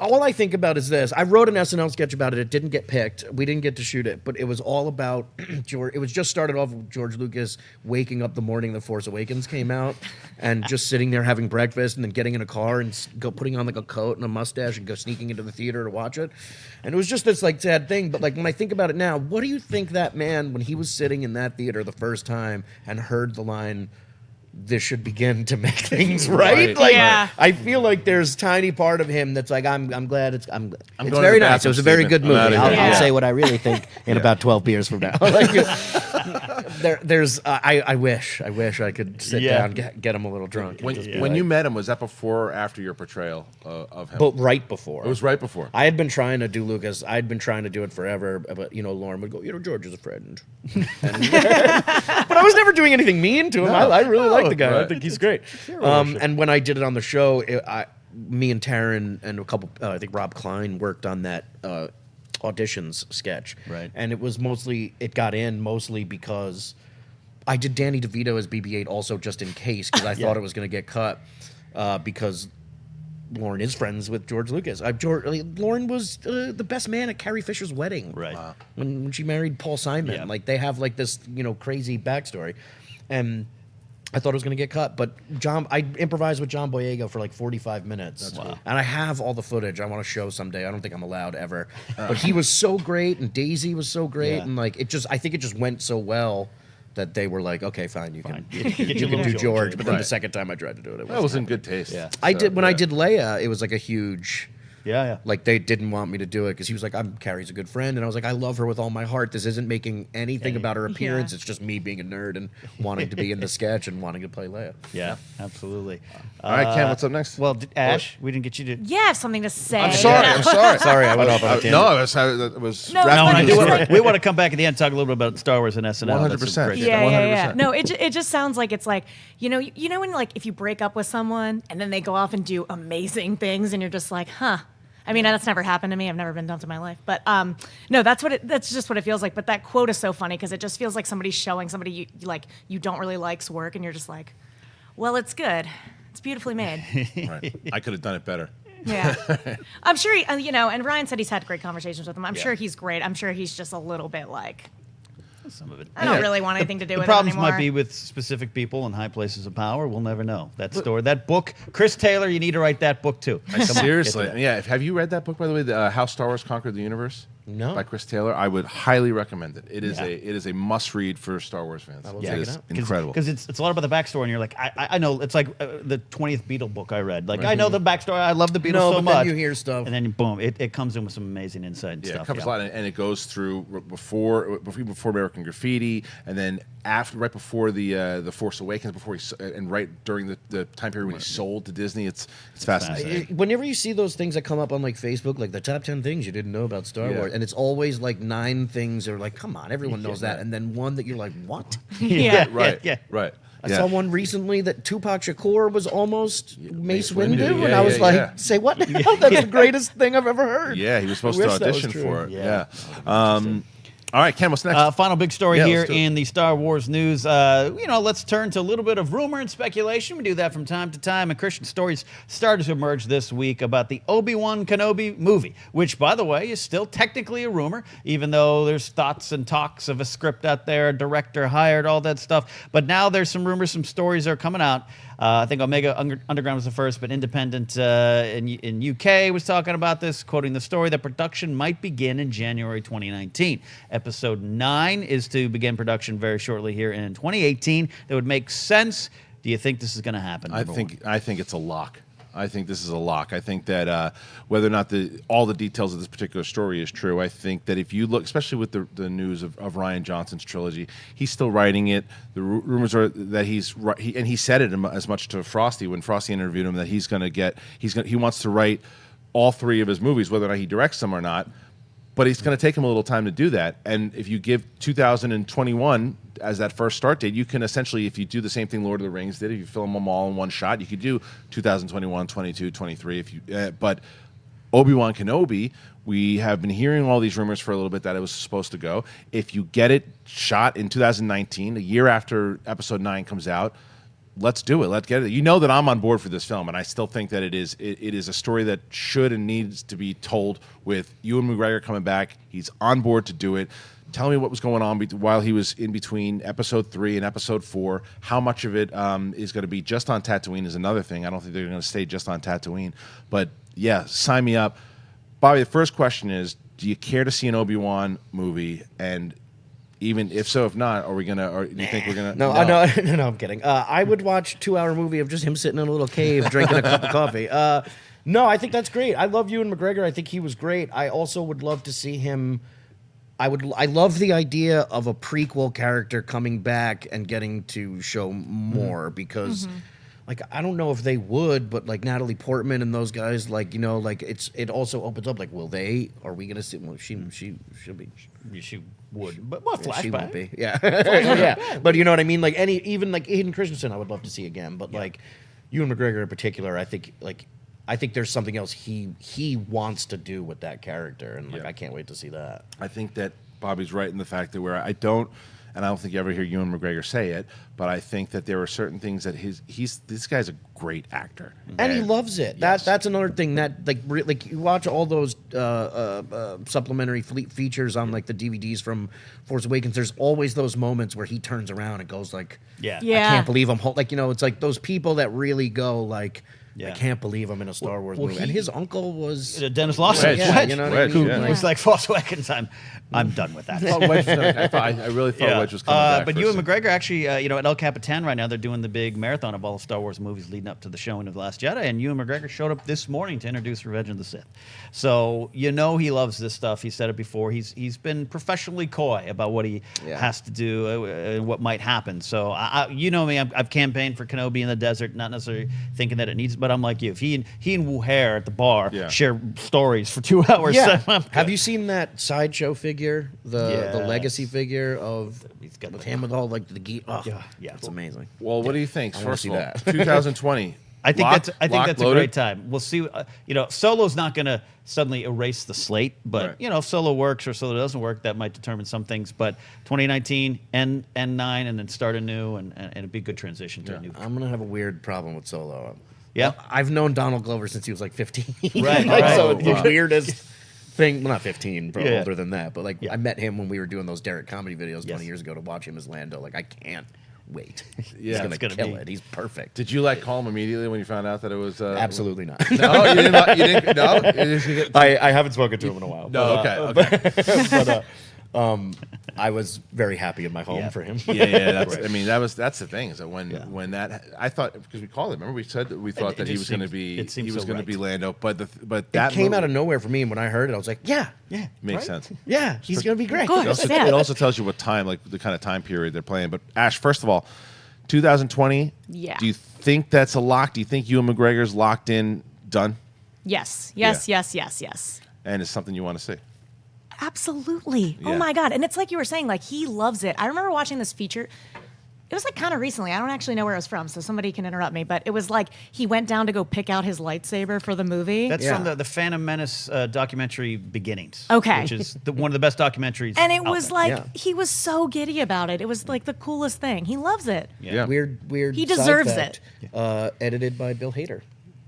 all I think about is this. I wrote an SNL sketch about it. It didn't get picked. We didn't get to shoot it, but it was all about George. It was just started off with George Lucas waking up the morning The Force Awakens came out and just sitting there having breakfast and then getting in a car and putting on like a coat and a mustache and go sneaking into the theater to watch it. And it was just this like sad thing. But like when I think about it now, what do you think that man, when he was sitting in that theater the first time and heard the line, "This should begin to make things right"? Like, I feel like there's a tiny part of him that's like, I'm glad it's very nice. It was a very good movie. I'll say what I really think in about 12 beers from now. Like, I wish I could sit down, get him a little drunk. When you met him, was that before or after your portrayal of him? But right before. It was right before. I had been trying to do Lucas. I had been trying to do it forever. But Lauren would go, George is a friend. But I was never doing anything mean to him. I really like the guy. Right. I think he's great. And when I did it on the show, me and Taryn and a couple, I think Rob Klein worked on that auditions sketch. Right. And it got in mostly because I did Danny DeVito as BB-8 also just in case, because I thought it was going to get cut because Lauren is friends with George Lucas. Lauren was the best man at Carrie Fisher's wedding. Right. Wow. When she married Paul Simon. Yeah. Like they have like this, crazy backstory. And I thought it was going to get cut, but I improvised with John Boyega for like 45 minutes. That's cool. And I have all the footage I want to show someday. I don't think I'm allowed ever. But he was so great, and Daisy was so great, and like I think it just went so well that they were like, okay, fine, you can do George. But then the second time I tried to do it, was in good taste. Yeah. I did Leia. It was like a huge. Yeah. Like they didn't want me to do it because he was like, Carrie's a good friend, and I was like, I love her with all my heart. This isn't making anything about her appearance. It's just me being a nerd and wanting to be in the sketch and wanting to play Leia. Yeah, absolutely. All right, Ken, what's up next? Well, Ash, we didn't get you to. Yeah, I have something to say. I'm sorry. Sorry, I went off on a tangent. No, it was. We want to come back at the end and talk a little bit about Star Wars and SNL. 100%. Yeah. No, it just sounds like it's like when like if you break up with someone and then they go off and do amazing things and you're just like, huh. I mean, that's never happened to me. I've never been dumped in my life. But no, that's just what it feels like. But that quote is so funny because it just feels like somebody's showing somebody you don't really like's work, and you're just like, well, it's good. It's beautifully made. Right. I could have done it better. Yeah. I'm sure, and Ryan said he's had great conversations with him. I'm sure he's great. I'm sure he's just a little bit like, Some of it. I don't really want anything to do The with problems it anymore. might be with specific people in high places of power. We'll never know. That story, that book, Chris Taylor, you need to write that book too. Come on, Seriously, get to that. yeah. Have you read that book, by the way, How Star Wars Conquered the Universe? No. By Chris Taylor. I would highly recommend it. It is Yeah. it is a must read for Star Wars fans. will It check it is out. incredible. Because it's a lot about the backstory, and you're like, I know. It's like the 20th Beatle book I read. Like, I know the backstory. I love the Beatles No, so but much. then you hear stuff. And then, boom, it comes in with some amazing insight and Yeah, stuff. it covers a lot, and it goes through before American Graffiti, and then right before the Force Awakens, and right during the time period when he sold to Disney. It's fascinating. Whenever you see those things that come up on like Facebook, like the top 10 things you didn't know about Star Yeah. Wars, and it's always like 9 things that are like, come on, everyone knows that, right. and then one that you're like, what? Yeah. Right. yeah. Right. I saw one recently that Tupac Shakur was almost Mace Windu, Windu, yeah, and I was yeah, like, yeah. say what now? That's the greatest thing I've ever heard. Yeah, he was supposed I to wish that was audition true. for it. Yeah. Yeah. All right, Ken, what's next? Final big story Yeah, here let's do it. in the Star Wars news. Let's turn to a little bit of rumor and speculation. We do that from time to time, and Christian stories started to emerge this week about the Obi-Wan Kenobi movie, which, by the way, is still technically a rumor, even though there's thoughts and talks of a script out there, a director hired, all that stuff. But now there's some rumors, some stories are coming out. I think Omega Underground was the first, but Independent in UK was talking about this, quoting the story that production might begin in January 2019. Episode 9 is to begin production very shortly here in 2018. That would make sense. Do you think this is going to happen? I think it's a lock. I think this is a lock. I think that whether or not all the details of this particular story is true, I think that if you look, especially with the news of Rian Johnson's trilogy, he's still writing it. The rumors are that he said it as much to Frosty when Frosty interviewed him that he wants to write all 3 of his movies, whether or not he directs them or not. But it's going to take him a little time to do that. And if you give 2021 as that first start date, you can essentially, if you do the same thing Lord of the Rings did, if you film them all in one shot, you could do 2021, 22, 23. But Obi-Wan Kenobi, we have been hearing all these rumors for a little bit that it was supposed to go. If you get it shot in 2019, a year after Episode 9 comes out, let's do it. Let's get it. You know that I'm on board for this film, and I still think that it is a story that should and needs to be told with Ewan McGregor coming back. He's on board to do it. Tell me what was going on while he was in between Episode 3 and Episode 4. How much of it is going to be just on Tatooine is another thing. I don't think they're going to stay just on Tatooine. But, yeah, sign me up. Bobby, the first question is, do you care to see an Obi-Wan movie? And even if so, if not, are we gonna? Or do you think we're gonna? No, no, I'm kidding. I would watch a 2-hour movie of just him sitting in a little cave drinking a cup of coffee. No, I think that's great. I love Ewan McGregor. I think he was great. I also would love to see him. I love the idea of a prequel character coming back and getting to show more because. Like, I don't know if they would, but like Natalie Portman and those guys, like, like it also opens up, like, are we gonna see? Well, she'll be. She would, but what flashback? She won't be. Yeah, yeah. But you know what I mean? Like even like Hayden Christensen, I would love to see again. But like Ewan McGregor in particular, I think there's something else he wants to do with that character, and like I can't wait to see that. I think that Bobby's right in the fact that I don't think you ever hear Ewan McGregor say it, but I think that there are certain things that this guy's a great actor, and he loves it. Yes. That's another thing that like you watch all those supplementary features on like the DVDs from Force Awakens. There's always those moments where he turns around and goes like, Yeah. I can't believe I'm like it's like those people that really go like. Yeah. I can't believe I'm in a Star Wars movie. And his uncle was Dennis Lawson, Wedge. you know what I mean? who Yeah. was like Force Awakens. I'm done with that. I really thought Wedge was coming back. But for a Ewan second. McGregor actually, at El Capitan right now, they're doing the big marathon of all the Star Wars movies leading up to the showing of The Last Jedi, and Ewan McGregor showed up this morning to introduce Revenge of the Sith. So he loves this stuff. He said it before. He's been professionally coy about what he has to do and what might happen. So you know me, I've campaigned for Kenobi in the desert, not necessarily thinking that it needs, but I'm like you. If he and Wu Hare at the bar share stories for 2 hours. Yeah. I'm good. Have you seen that sideshow figure, the legacy figure of him with all like the gear? Oh, Yeah. it's amazing. Well, what do you think? I wanna First see of all, that. 2020. I think Locked? that's a Loaded? great time. We'll see. Solo's not going to suddenly erase the slate, but Right. if Solo works or Solo doesn't work, that might determine some things. But 2019, end 9, and then start anew, and it'd be a good transition to a new. I'm gonna have a weird problem with Solo. Yeah. I've known Donald Glover since he was like 15. Right, Like, right. So Oh, the wow. weirdest thing, well, not 15, probably Yeah. older than that, but like Yeah. I met him when we were doing those Derek comedy videos 20 Yes. years ago to watch him as Lando. Like I can't wait. Yeah, He's it's gonna gonna kill be- it. He's perfect. Did you call him immediately when you found out that it was? Absolutely not. No, you didn't. You didn't. No. You didn't- I haven't spoken to him in a while. No. Okay. I was very happy in my home Yeah. for him. Yeah. That's the thing is that when Yeah. when that I thought because we called it. Remember we said that we thought it that he just was going to seems- be it seems he was so going to right. be Lando, but It that came out movie of nowhere for me, and when I heard it, I was like, yeah, makes right? sense. Yeah, he's gonna be great. Of course. It also, Yeah. it also tells you what time, like the kind of time period they're playing. But Ash, first of all, 2020. Yeah. Do you think that's a lock? Do you think Ewan McGregor's locked in, done, Yes. Yeah. Yes. and it's something you want to see? Absolutely. Yeah. Oh my God. And it's like you were saying, like he loves it. I remember watching this feature. It was like kind of recently. I don't actually know where it was from, so somebody can interrupt me. But it was like he went down to go pick out his lightsaber for the movie. That's Yeah. from the Phantom Menace documentary Beginnings. Okay. Which is one of the best documentaries. and it out was there. like Yeah. he was so giddy about it. It was like the coolest thing. He loves it. Yeah. Weird. He side deserves fact, edited by Bill Hader.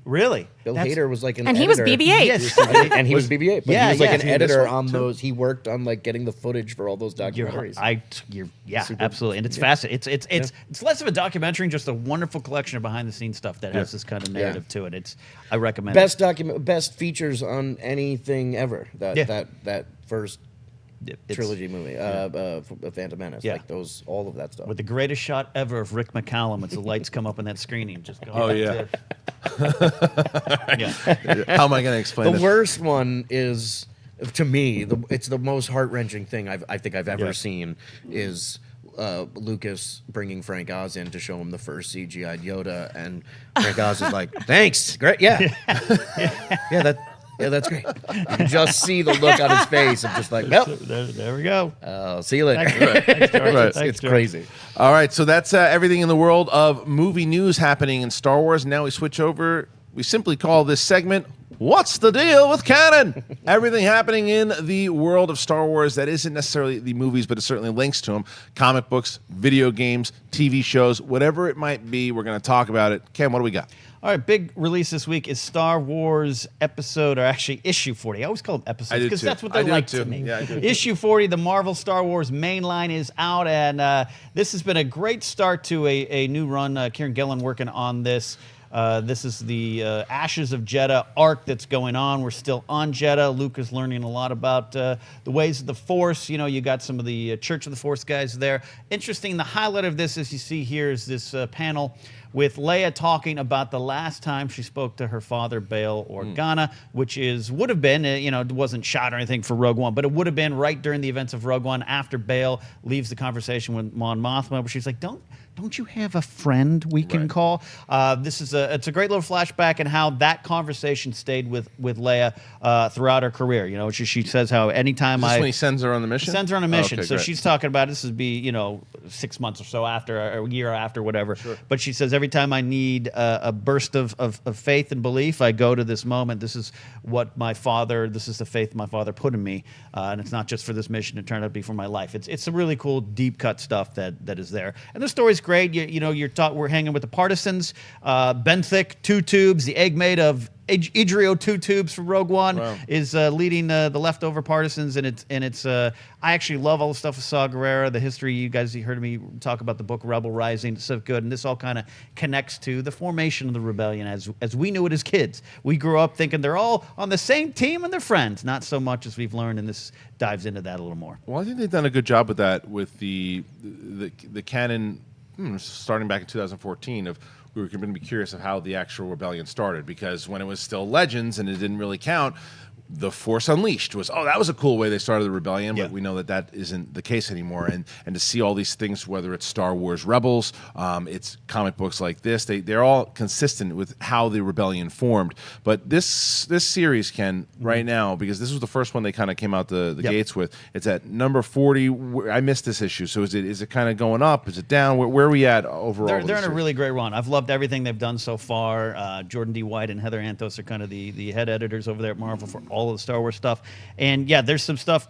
Really? Bill That's- Hader was like an And he was editor. BB-8. Yes. And he was BB-8, but Yeah, he was like yeah. an Seen this editor one, on too? those. He worked on like getting the footage for all those documentaries. Absolutely, and it's fascinating. It's less of a documentary and just a wonderful collection of behind the scenes stuff that has this kind of narrative to it. I recommend best features on anything ever. Yeah. That first It's- trilogy movie, Phantom Menace. Yeah. Like those, all of that stuff. with the greatest shot ever of Rick McCallum. It's the lights come up on that screen and just go. Oh, yeah. yeah. How am I going to explain The this? worst one is, to me, it's the most heart wrenching thing I think I've ever Yeah. seen is Lucas bringing Frank Oz in to show him the first CGI Yoda, and Frank Oz is like, "Thanks, great, yeah, that's great." You can just see the look on his face of just like, "Well, There we go. see you later." Thanks, George. Right. Thanks, It's George. crazy. All right, so that's everything in the world of movie news happening in Star Wars. Now we switch over. We simply call this segment "What's the Deal with Canon?" Everything happening in the world of Star Wars that isn't necessarily the movies, but it certainly links to them. Comic books, video games, TV shows, whatever it might be, we're going to talk about it. Ken, what do we got? All right, big release this week is Star Wars episode, or actually issue 40. I always call them I episodes do because too. that's what I they're do like too. to me. Yeah, I do. Issue 40, the Marvel Star Wars main line is out, and this has been a great start to a new run. Kieran Gillen working on this. This is the Ashes of Jeddah arc that's going on. We're still on Jeddah. Luke is learning a lot about the ways of the Force. You know, you got some of the Church of the Force guys there. Interesting, the highlight of this, as you see here, is this panel with Leia talking about the last time she spoke to her father, Bail Organa, which would have been, it wasn't shot or anything for Rogue One, but it would have been right during the events of Rogue One after Bail leaves the conversation with Mon Mothma, where she's like, don't you have a friend we can call? It's a great little flashback and how that conversation stayed with Leia throughout her career. You know, she says how anytime Is this when he sends her on the mission? sends her on a mission. Oh, okay, So great. she's talking about this would be 6 months or so after, or a year after, whatever. Sure. But she says every time I need a burst of faith and belief, I go to this moment. This is the faith my father put in me, and it's not just for this mission. It turned out to be for my life. It's some really cool deep cut stuff that is there, and the story's great. We're hanging with the partisans. Benthic, 2 tubes, the egg made of Idrio 2 tubes from Rogue One Wow. is leading the leftover partisans, and it's I actually love all the stuff with Saw Gerrera, the history. You heard me talk about the book Rebel Rising. It's so good, and this all kind of connects to the formation of the rebellion as we knew it as kids. We grew up thinking they're all on the same team and they're friends. Not so much as we've learned, and this dives into that a little more. Well, I think they've done a good job with that with the canon starting back in 2014 of we were going to be curious of how the actual rebellion started, because when it was still Legends and it didn't really count, the Force Unleashed was, that was a cool way they started the rebellion, Yeah. but we know that isn't the case anymore. And to see all these things, whether it's Star Wars Rebels, it's comic books like this, they're all consistent with how the rebellion formed. But this series, Ken, right now, because this was the first one they kind of came out the gates with, it's at number 40. I missed this issue, so is it kind of going up? Is it down? Where are we at overall? They're in a really great run. I've loved everything they've done so far. Jordan D. White and Heather Antos are kind of the head editors over there at Marvel for all of the Star Wars stuff. And yeah, there's some stuff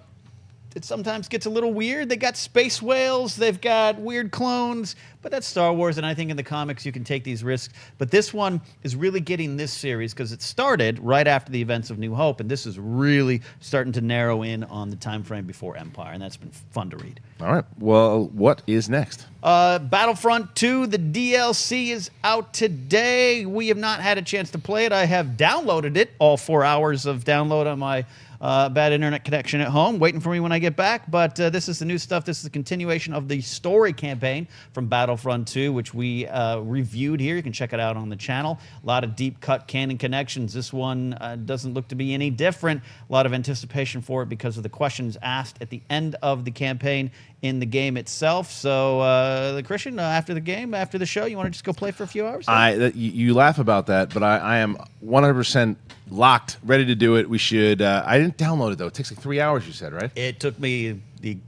that sometimes gets a little weird. They got space whales, they've got weird clones, but that's Star Wars, and I think in the comics you can take these risks. But this one is really getting this series because it started right after the events of New Hope, and this is really starting to narrow in on the time frame before Empire, and that's been fun to read. All right. Well, what is next? Battlefront 2, the DLC is out today. We have not had a chance to play it. I have downloaded it, all 4 hours of download on my bad internet connection at home, waiting for me when I get back. But this is the new stuff. This is the continuation of the story campaign from Battlefront 2, which we reviewed here. You can check it out on the channel. A lot of deep cut canon connections. This one doesn't look to be any different. A lot of anticipation for it because of the questions asked at the end of the campaign in the game itself. So, Christian, after the game, after the show, you want to just go play for a few hours? You laugh about that, but I am 100% locked, ready to do it. We should. I didn't download it though. It takes like 3 hours. You said, right? It took me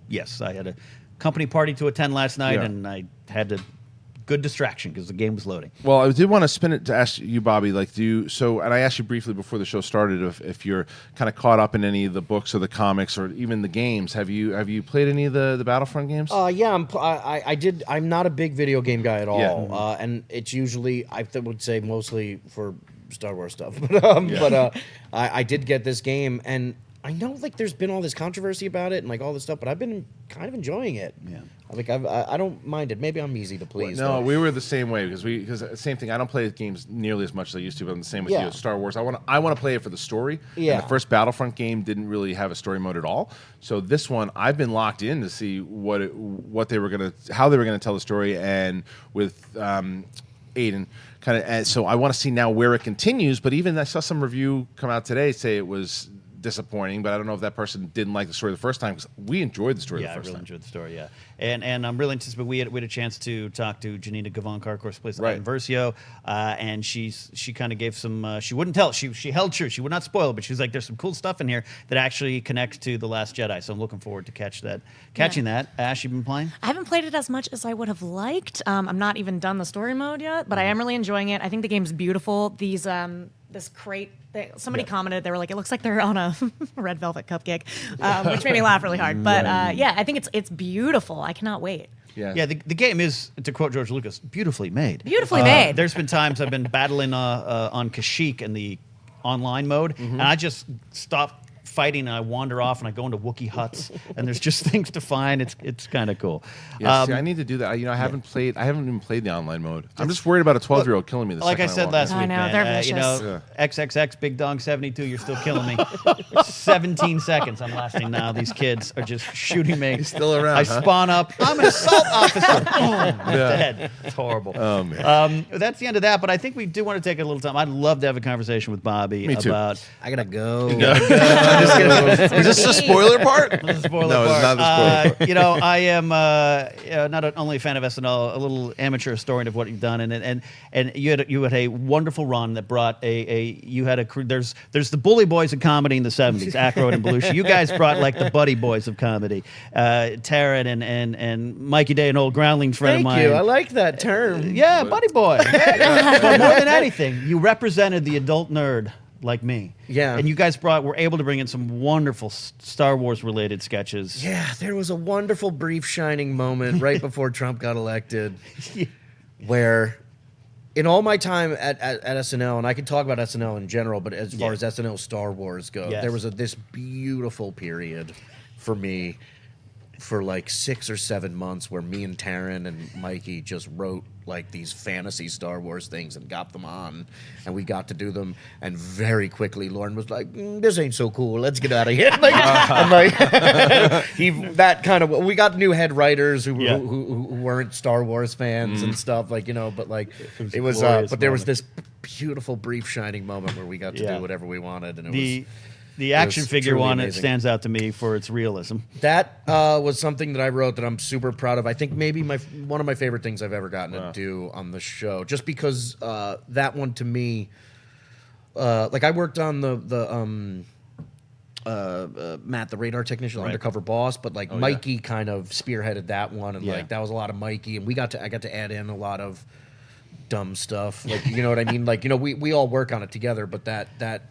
yes. I had a company party to attend last night, and I had to good distraction because the game was loading. Well, I did want to spin it to ask you, Bobby. Like, and I asked you briefly before the show started if you're kind of caught up in any of the books or the comics or even the games. Have you played any of the Battlefront games? Yeah, I did. I'm not a big video game guy at all, Yeah. and it's usually would say mostly for Star Wars stuff. But I did get this game, and I know like there's been all this controversy about it and like all this stuff, but I've been kind of enjoying it. Yeah. Like I don't mind it. Maybe I'm easy to please. No, though. we were the same way because same thing. I don't play games nearly as much as I used to, but I'm the same with Yeah. you. Star Wars. I want to play it for the story. Yeah. And the first Battlefront game didn't really have a story mode at all. So this one, I've been locked in to see how they were gonna tell the story, and with Aiden kind of. And so I want to see now where it continues. But even I saw some review come out today say it was disappointing, but I don't know if that person didn't like the story the first time, because we enjoyed the story the first I really time. enjoyed the story, yeah. And I'm really anticipating, we had a chance to talk to Janina Gavankar, of course, plays Right. Versio, and she kind of gave some, she wouldn't tell, she held true, she would not spoil it, but she was like, there's some cool stuff in here that actually connects to The Last Jedi, so I'm looking forward to catching that. Ash, you been playing? I haven't played it as much as I would have liked. I'm not even done the story mode yet, but I am really enjoying it. I think the game's beautiful. These this crate. Somebody commented, they were like, it looks like they're on a red velvet cupcake, which made me laugh really hard. But yeah, I think it's beautiful. I cannot wait. Yeah, the game is, to quote George Lucas, beautifully made. Beautifully made. There's been times I've been battling on Kashyyyk in the online mode, and I just stop fighting and I wander off and I go into Wookiee huts and there's just things to find. It's kind of cool. Yeah, see, I need to do that. I haven't even played the online mode. I'm just worried about a 12-year-old killing me. Like I said last week, I know, man, they're vicious. XXX Big Dong 72, you're still killing me. 17 seconds I'm lasting now. These kids are just shooting me. He's still around. I spawn up. I'm an assault officer. Boom, dead. It's horrible. Oh man. That's the end of that. But I think we do want to take a little time. I'd love to have a conversation with Bobby Me too. about. I gotta go. Is this the spoiler part? The spoiler No, it's part. not the spoiler part. I am not only a fan of SNL, a little amateur historian of what you've done, and you had a wonderful run that brought you had a crew. There's the bully boys of comedy in the '70s, Aykroyd and Belushi. You guys brought like the buddy boys of comedy, Taryn and Mikey Day, an old groundling friend of mine. Thank you. I like that term. Yeah, buddy boy. But more than anything, you represented the adult nerd like me. Yeah. And you guys were able to bring in some wonderful Star Wars related sketches. Yeah, there was a wonderful brief shining moment right before Trump got elected where in all my time at SNL, and I can talk about SNL in general, but as far as SNL Star Wars go, Yes. there was this beautiful period for me for like 6 or 7 months where me and Taryn and Mikey just wrote like these fantasy Star Wars things and got them on, and we got to do them. And very quickly, Lauren was like, "This ain't so cool. Let's get out of here." Like, I'm like, we got new head writers who weren't Star Wars fans and stuff, like, you know. But like, it was, but there was this beautiful brief shining moment where we got to do whatever we wanted, and it was. The action figure truly one, it amazing. stands out to me for its realism. That was something that I wrote that I'm super proud of. I think maybe one of my favorite things I've ever gotten to do on the show, just because that one to me, like I worked on the Matt, the radar technician, the undercover boss, but like Mikey kind of spearheaded that one, and like that was a lot of Mikey, and I got to add in a lot of dumb stuff, like you know what I mean, like we all work on it together, but that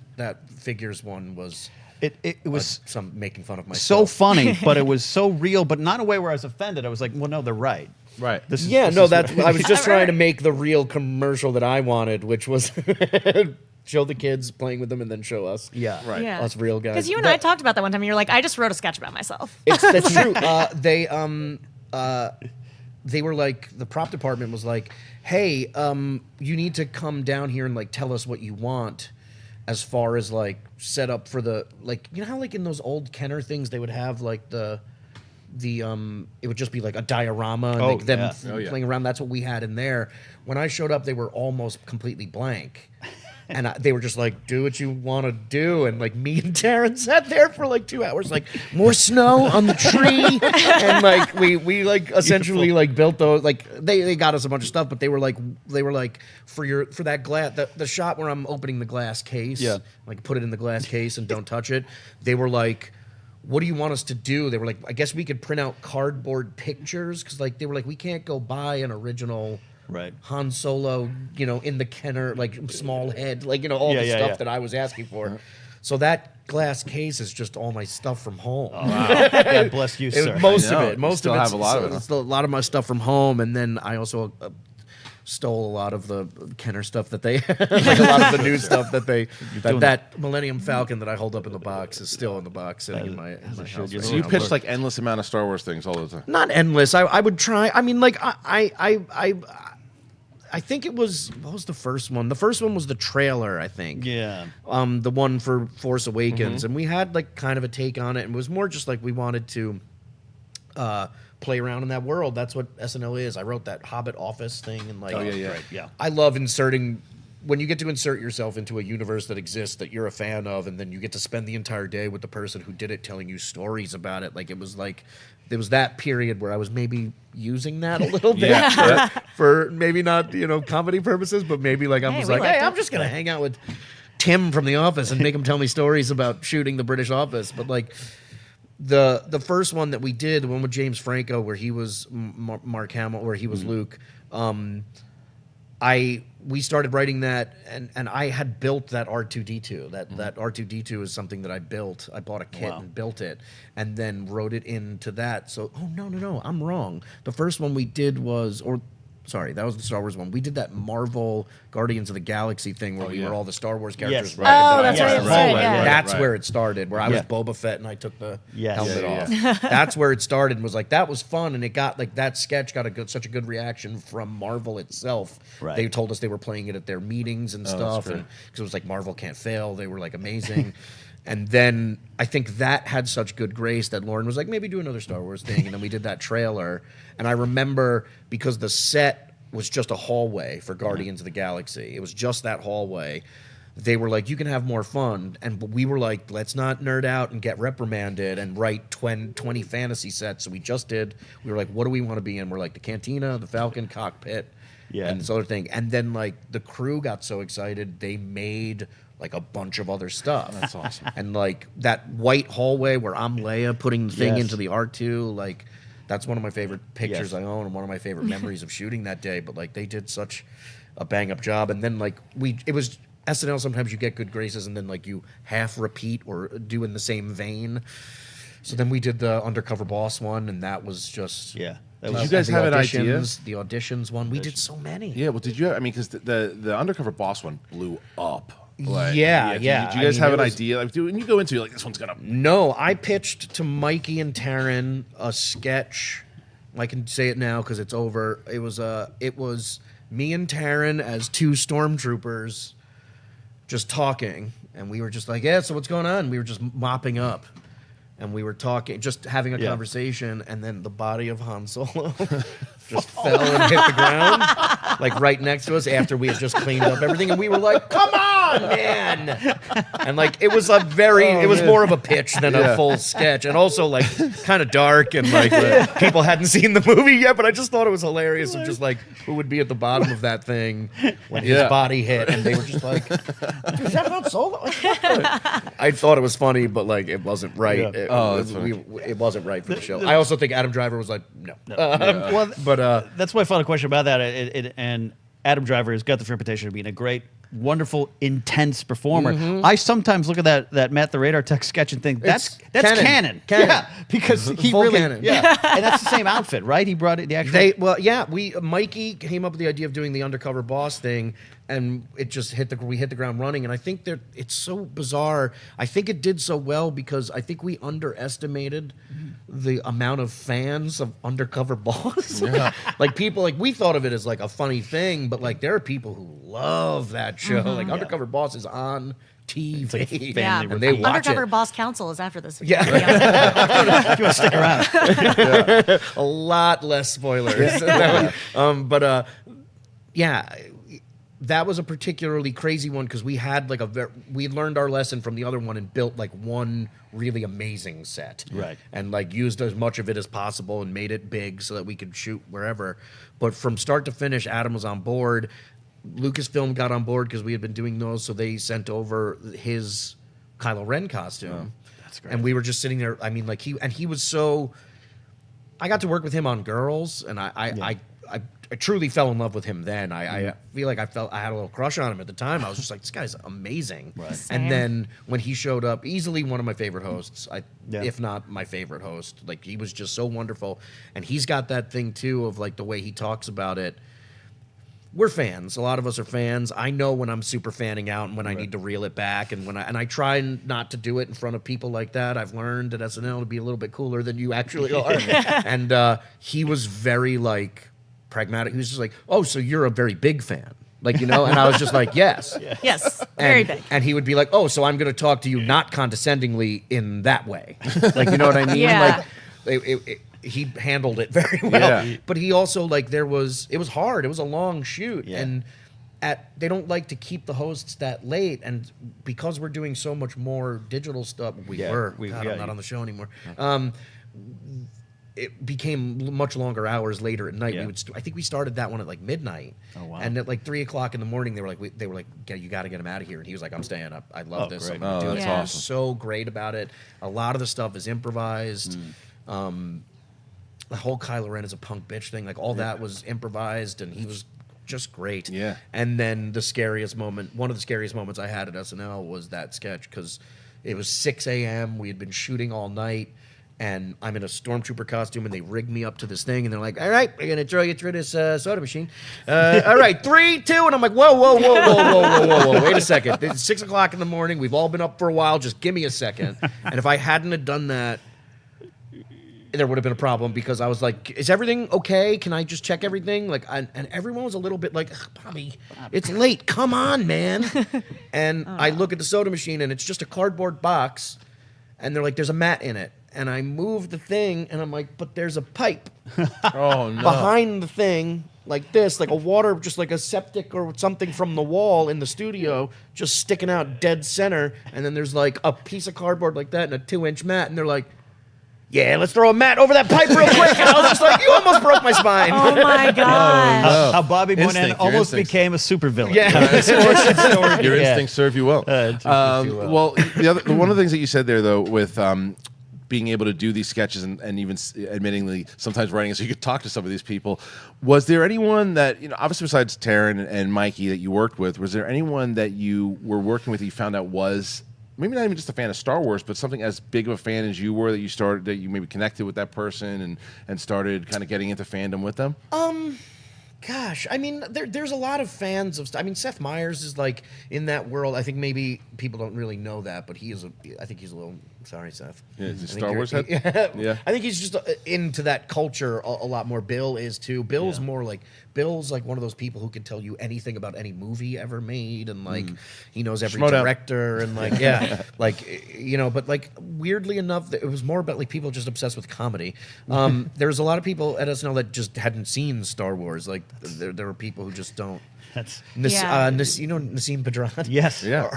figures one was. It was some making fun of myself. so funny, but it was so real, but not in a way where I was offended. I was like, well, no, they're right. Right. This is I was just trying to make the real commercial that I wanted, which was show the kids playing with them and then show us. Yeah. Right. Yeah. Us real guys. Because you and I talked about that one time. And you're like, I just wrote a sketch about myself. That's true. They were like, the prop department was like, hey, you need to come down here and like tell us what you want as far as like set up for the, like, you know how like in those old Kenner things they would have like the it would just be like a diorama and like them playing around. That's what we had in there. When I showed up, they were almost completely blank. And they were just like, do what you want to do. And like me and Taryn sat there for like 2 hours, like more snow on the tree. And like we like essentially like built those, like they got us a bunch of stuff, but they were like for that glass, the shot where I'm opening the glass case, like put it in the glass case and don't touch it. They were like, what do you want us to do? They were like, I guess we could print out cardboard pictures. Cause like, they were like, we can't go buy an original Han Solo, in the Kenner, like small head, like, all the stuff that I was asking for. So that glass case is just all my stuff from home. Oh, wow. God bless you, sir. Most I of know. it. You still have a lot of it, huh? It's a lot of my stuff from home. And then I also stole a lot of the Kenner stuff that they, like a lot of the new stuff that that Millennium Falcon that I hold up in the box is still in the box sitting in my house. So you pitched like endless amount of Star Wars things all the time. Not endless. I would try. I mean, like I think it was, what was the first one? The first one was the trailer, I think. Yeah. The one for Force Awakens. And we had like kind of a take on it. And it was more just like we wanted to play around in that world. That's what SNL is. I wrote that Hobbit office thing. And like, I love inserting, when you get to insert yourself into a universe that exists that you're a fan of, and then you get to spend the entire day with the person who did it telling you stories about it. Like, it was like, there was that period where I was maybe using that a little bit for maybe not, comedy purposes, but maybe like I was like, hey, I'm just going to hang out with Tim from The Office and make him tell me stories about shooting the British Office. But like the first one that we did, the one with James Franco, where he was Mark Hamill, where he was Luke, we started writing that, and I had built that R2-D2. That R2-D2 is something that I built. I bought a kit and built it, and then wrote it into that. So, no, I'm wrong. The first one we did was, sorry, that was the Star Wars one. We did that Marvel Guardians of the Galaxy thing where we were all the Star Wars characters. Yes. Oh, that's right. That's where it started, where I was Boba Fett and I took the helmet off. That's where it started, and was like, that was fun, and it got, like, that sketch got such a good reaction from Marvel itself. Right. They told us they were playing it at their meetings and stuff, and because it was like, Marvel can't fail. They were like amazing. And then I think that had such good grace that Lauren was like, maybe do another Star Wars thing. And then we did that trailer. And I remember, because the set was just a hallway for Guardians of the Galaxy, it was just that hallway. They were like, you can have more fun. And we were like, let's not nerd out and get reprimanded and write 20 fantasy sets. So we were like, what do we want to be in? We're like, the Cantina, the Falcon cockpit, and this other thing. And then like the crew got so excited, they made like a bunch of other stuff. That's awesome. And like that white hallway where I'm Leia putting the thing into the R2, like that's one of my favorite pictures I own and one of my favorite memories of shooting that day. But like they did such a bang up job. And then like it was SNL, sometimes you get good graces and then like you half repeat or do in the same vein. So then we did the Undercover Boss one, and that was just Did you guys have an idea? The auditions one, we did so many. Yeah, well, did you? I mean, because the Undercover Boss one blew up. Like, yeah. Did you guys have an idea? Like, when you go into it, like, this one's gonna. No, I pitched to Mikey and Taryn a sketch. I can say it now because it's over. It was me and Taryn as two stormtroopers, just talking, and we were just like, yeah. So what's going on? We were just mopping up. And we were talking, just having a conversation, and then the body of Han Solo just fell and hit the ground. like right next to us after we had just cleaned up everything, and we were like, "Come on, man!" And like it was it was more of a pitch than a full sketch, and also like kind of dark, and like people hadn't seen the movie yet. But I just thought it was hilarious of just like who would be at the bottom of that thing when his body hit, and they were just like, "Dude, is that not Solo?" I thought it was funny, but like it wasn't right. It wasn't right for the show. I also think Adam Driver was like, no. That's my final question about that. And Adam Driver has got the reputation of being a great, wonderful, intense performer. I sometimes look at that Matt the Radar Tech sketch and think that's canon. Yeah, because he Full really canon. and that's the same outfit, right? He brought it the actual. Mikey came up with the idea of doing the undercover boss thing, and it just we hit the ground running. And I think that it's so bizarre. I think it did so well because I think we underestimated the amount of fans of Undercover Boss. Like people, like we thought of it as like a funny thing, but like there are people who love that show. Like Undercover Boss is on TV. And they watch Undercover it. Boss Council is after this. Yeah. If you want to stick around. A lot less spoilers. That was a particularly crazy one because we had like we learned our lesson from the other one and built like one really amazing set, right? And like used as much of it as possible and made it big so that we could shoot wherever. But from start to finish, Adam was on board. Lucasfilm got on board because we had been doing those, so they sent over his Kylo Ren costume. That's great. And we were just sitting there. I mean, like he was so. I got to work with him on Girls, and I truly fell in love with him then. I feel like I had a little crush on him at the time. I was just like, this guy's amazing. Right. Same. And then when he showed up, easily one of my favorite hosts, if not my favorite host. Like he was just so wonderful. And he's got that thing too of like the way he talks about it. We're fans. A lot of us are fans. I know when I'm super fanning out and when I need to reel it back, and I try not to do it in front of people like that. I've learned at SNL to be a little bit cooler than you actually are. And he was very like pragmatic. He was just like, "Oh, so you're a very big fan." Like, you know, and I was just like, yes. Yes, very big. And he would be like, "Oh, so I'm going to talk to you not condescendingly in that way." Like, you know what I mean? Yeah. Like, he handled it very well. Yeah. But he also, like, it was hard. It was a long shoot. Yeah. And they don't like to keep the hosts that late. And because we're doing so much more digital stuff, I'm not on the show anymore. It became much longer hours later at night. Yeah. I think we started that one at like midnight. Oh, wow. And at like 3:00 in the morning, they were like, you got to get him out of here. And he was like, "I'm staying up. I love this. Great. I'm gonna do that's it." awesome. He was so great about it. A lot of the stuff is improvised. The whole Kylo Ren is a punk bitch thing. Like all that was improvised, and he was just great. Yeah. And then one of the scariest moments I had at SNL was that sketch because it was 6 a.m. We had been shooting all night. And I'm in a stormtrooper costume, and they rig me up to this thing, and they're like, "All right, we're gonna throw you through this soda machine. All right, 3, 2," and I'm like, "Whoa, wait a second. It's 6:00 in the morning. We've all been up for a while. Just give me a second." And if I hadn't have done that, there would have been a problem because I was like, "Is everything okay? Can I just check everything?" Like, and everyone was a little bit like, "Bobby, it's late. Come on, man." And I look at the soda machine, and it's just a cardboard box, and they're like, "There's a mat in it." And I move the thing, and I'm like, "But there's a pipe behind the thing, like this, like a water, just like a septic or something from the wall in the studio, just sticking out dead center. And then there's like a piece of cardboard like that and a 2-inch mat." And they're like, "Yeah, let's throw a mat over that pipe real quick." And I was just like, "You almost broke my spine." Oh my god! How Bobby Moynihan Instinct, your almost instincts. became a supervillain. Your Yeah. instincts serve you well. Well, one of the things that you said there, though, with being able to do these sketches and even admittingly sometimes writing it so you could talk to some of these people, was there anyone that, you know, obviously besides Taryn and Mikey that you worked with, was there anyone that you were working with that you found out was maybe not even just a fan of Star Wars, but something as big of a fan as you were that you maybe connected with that person and started kind of getting into fandom with them? Gosh, I mean, there's a lot of fans of. I mean, Seth Meyers is like in that world. I think maybe people don't really know that, but I think he's a little. Sorry, Seth. Yeah, is he I think Star Wars head? Yeah. I think he's just into that culture a lot more. Bill is too. Bill's more like Bill's like one of those people who can tell you anything about any movie ever made, and like he knows every SCHMOEDOWN. director, and like like, you know. But like weirdly enough, it was more about like people just obsessed with comedy. There's a lot of people at SNL that just hadn't seen Star Wars. Like There are people who just don't. That's Yeah. You know Nassim Pedrad? yes. Yeah.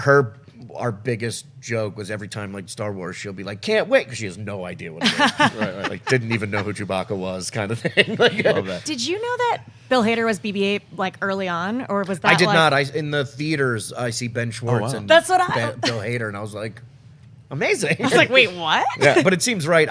Our biggest joke was every time like Star Wars, she'll be like, "Can't wait," because she has no idea what it is. Right. Like didn't even know who Chewbacca was, kind of thing. Like, Love that. Did you know that Bill Hader was BB-8 like early on, or was that? I did like, not. In the theaters, I see Ben Schwartz wow. and That's what I- Bill Hader, and I was like, amazing. I was like, wait, what? Yeah, but it seems right.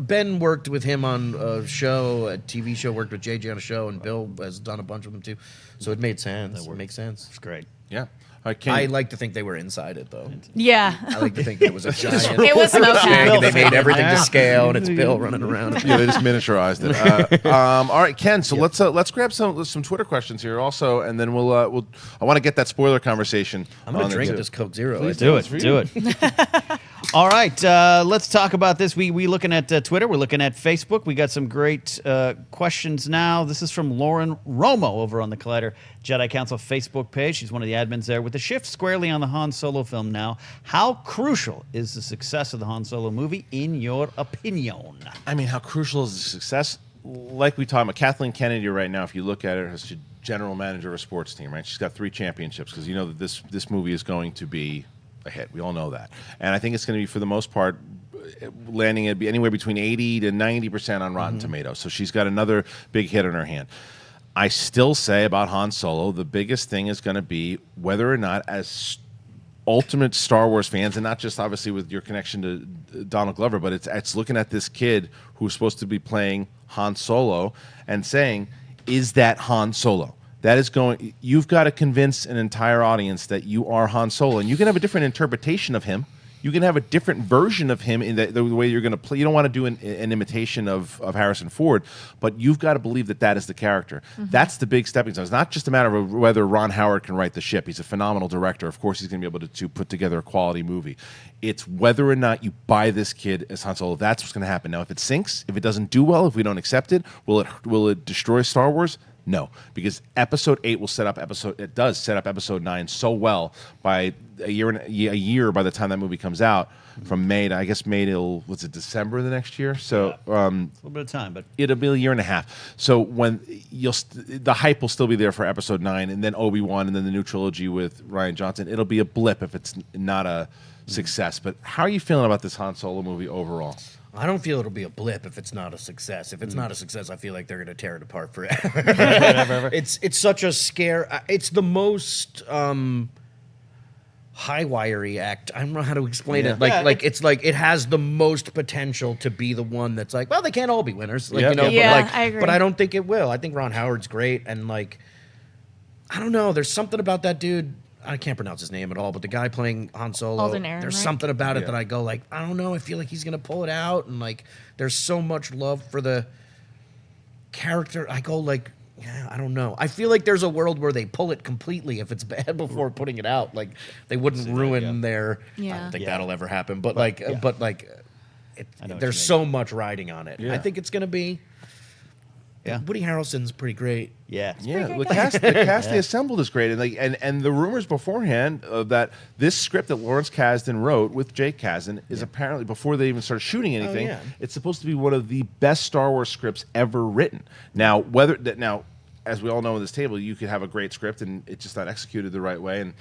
Ben worked with him on a show, a TV show. Worked with JJ on a show, and Bill has done a bunch of them too. So it made sense. It makes sense. It's great. Yeah. I like to think they were inside it though. Yeah. I like to think that it was a giant. It was thing, smoke. and they made everything to scale, and it's Bill running around. Yeah, they just miniaturized it. All right, Ken. So let's grab some Twitter questions here also, and then we'll I want to get that spoiler conversation. I'm gonna on there, drink too. this Coke Zero. Please Do It's for it. you. Do it. All right. Let's talk about this. We looking at Twitter. We're looking at Facebook. We got some great questions now. This is from Lauren Romo over on the Collider Jedi Council Facebook page. She's one of the admins there. With the shift squarely on the Han Solo film now, how crucial is the success of the Han Solo movie in your opinion? I mean, how crucial is the success? Like we talked about, Kathleen Kennedy right now, if you look at her as general manager of a sports team, right? She's got 3 championships because you know that this movie is going to be a hit. We all know that. And I think it's going to be, for the most part, landing at anywhere between 80 to 90% on Rotten Tomatoes. So she's got another big hit on her hand. I still say about Han Solo, the biggest thing is going to be whether or not, as ultimate Star Wars fans, and not just obviously with your connection to Donald Glover, but it's looking at this kid who's supposed to be playing Han Solo and saying, is that Han Solo? That is going. You've got to convince an entire audience that you are Han Solo, and you can have a different interpretation of him. You can have a different version of him in the way you're going to play. You don't want to do an imitation of Harrison Ford, but you've got to believe that that is the character. That's the big stepping stone. It's not just a matter of whether Ron Howard can write the ship. He's a phenomenal director. Of course, he's going to be able to put together a quality movie. It's whether or not you buy this kid as Han Solo. That's what's going to happen. Now, if it sinks, if it doesn't do well, if we don't accept it, will it destroy Star Wars? No, because Episode 8 will set up Episode 9 so well by a year by the time that movie comes out, from May to, I guess, May till, was it December of the next year? So a little bit of time, but it'll be a year and a half. So when the hype will still be there for Episode 9, and then Obi-Wan, and then the new trilogy with Rian Johnson. It'll be a blip if it's not a success. But how are you feeling about this Han Solo movie overall? I don't feel it'll be a blip if it's not a success. If it's not a success, I feel like they're going to tear it apart forever. It's such a scare. It's the most high-wiry act. I don't know how to explain it. It has the most potential to be the one that's like, well, they can't all be winners. Like, Yeah. you know, Yeah, but like, I agree. but I don't think it will. I think Ron Howard's great, and like, I don't know. There's something about that dude. I can't pronounce his name at all, but the guy playing Han Solo, Alden Ehrenreich. there's something about it Yeah. that I go like, I don't know. I feel like he's gonna pull it out, and like, there's so much love for the character. I go like, yeah, I don't know. I feel like there's a world where they pull it completely if it's bad before putting it out. Like, they wouldn't ruin their. I Yeah. don't think Yeah. that'll ever happen. But yeah. I know what you there's mean. so much riding on it. Yeah. I think it's gonna be. Yeah. Woody Harrelson's pretty great. yeah. Yeah, pretty the good. cast they assembled is great, and the rumors beforehand that this script that Lawrence Kasdan wrote with Jake Kasdan is apparently, before they even started shooting anything, yeah. it's supposed to be one of the best Star Wars scripts ever written. Now, as we all know in this table, you could have a great script and it's just not executed the right way, and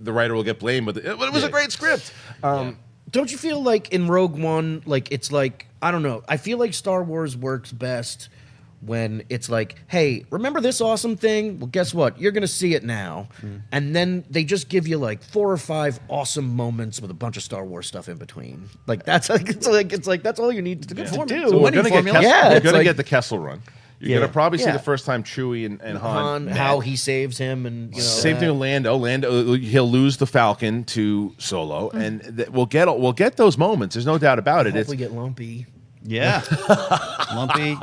the writer will get blamed, but it was a great script. Don't you feel like in Rogue One, like it's like, I don't know, I feel like Star Wars works best when it's like, hey, remember this awesome thing? Well, guess what? You're going to see it now. And then they just give you like 4 or 5 awesome moments with a bunch of Star Wars stuff in between. Like that's like it's like that's all you need to do. So So we're winning going to formula. Yeah, get the Kessel Run. You're going to probably see Yeah. the first time Chewie and Han met. how he saves him, and you know, Same thing with Lando. He'll lose the Falcon to Solo, and we'll get those moments. There's no doubt about it. Hope we get Lumpy. Yeah. Lumpy.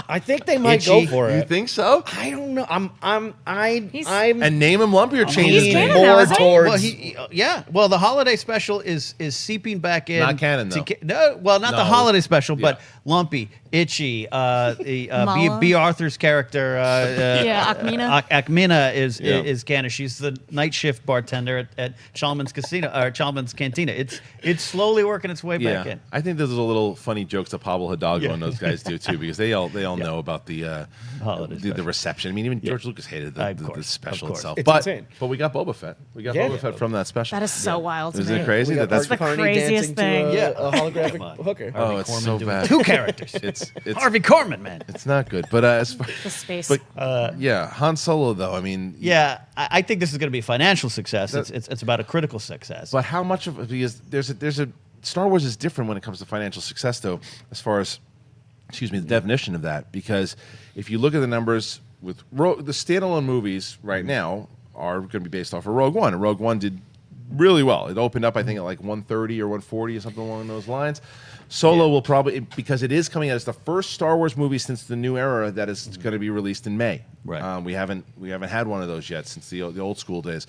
I think they might Itchy. go for You it. think so? I don't know. I'm And name him Lumpy or change his He's name? canon now, more isn't he? towards. Well, yeah. The holiday special is seeping back in. Not canon, though. No, well, not the No. holiday special, Yeah. but Lumpy, Itchy, Mala. B. Arthur's character. Yeah, Akmina. Akmina Yeah. is canon. She's the night shift bartender at Chalman's Casino or Chalman's Cantina. It's slowly working its way back in. I think there's a little funny jokes that pop Pablo Hidalgo and those guys do too, because they all know about the reception. I mean, even George Lucas hated the special itself. It's but insane. we got Boba Fett. We got Yeah. Boba Fett from that special. That is so wild to Isn't me. it crazy? We got That's the Carney craziest dancing thing. to a holographic hooker. oh, it's Corman so doing bad. Two characters. It's Harvey Korman, man. it's not good. But as far, The space. but yeah, Han Solo though. I mean, Yeah, I think this is going to be a financial success. It's about a critical success. But how much of it? Because there's a Star Wars is different when it comes to financial success, though, as far as the definition of that. Because if you look at the numbers with the standalone movies right now are going to be based off of Rogue One, and Rogue One did really well. It opened up, I think, at like 130 or 140 or something along those lines. Solo will probably, because it is coming out as the first Star Wars movie since the new era that is going to be released in May. Right. We haven't had one of those yet since the old school days.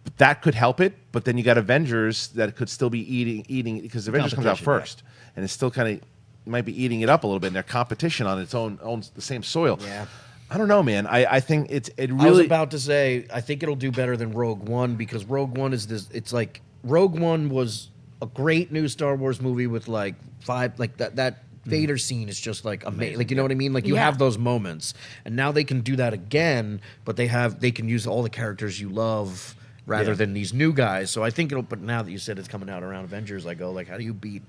But that could help it, but then you got Avengers that could still be eating because Avengers comes out Competition, first, and it's still kind of might be eating it up a little bit in their competition on its own the same soil. Yeah. I don't know, man. I think it really. I was about to say I think it'll do better than Rogue One because Rogue One is this. It's like Rogue One was a great new Star Wars movie with like that Vader scene is just like amazing. Like, you know what I mean? Like you Yeah. have those moments, and now they can do that again, but they can use all the characters you love rather than these new guys. So I think it'll. But now that you said it's coming out around Avengers, I go like, how do you beat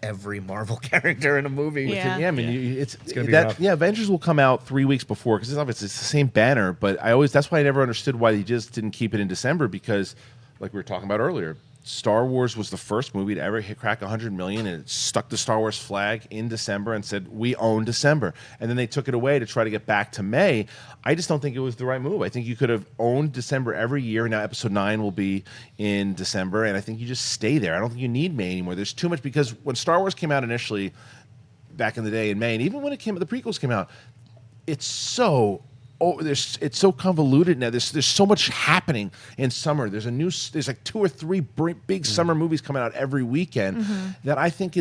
every Marvel character in a movie? Yeah. Yeah, I mean, it's gonna be that. rough. Yeah, Avengers will come out 3 weeks before because obviously it's the same banner. But that's why I never understood why they just didn't keep it in December because, like we were talking about earlier, Star Wars was the first movie to ever crack 100 million, and it stuck the Star Wars flag in December and said we own December. And then they took it away to try to get back to May. I just don't think it was the right move. I think you could have owned December every year. Now Episode 9 will be in December, and I think you just stay there. I don't think you need May anymore. There's too much because when Star Wars came out initially, back in the day in May, and even when the prequels came out, it's so. It's so convoluted now. There's so much happening in summer. There's like 2 or 3 big summer movies coming out every weekend that I think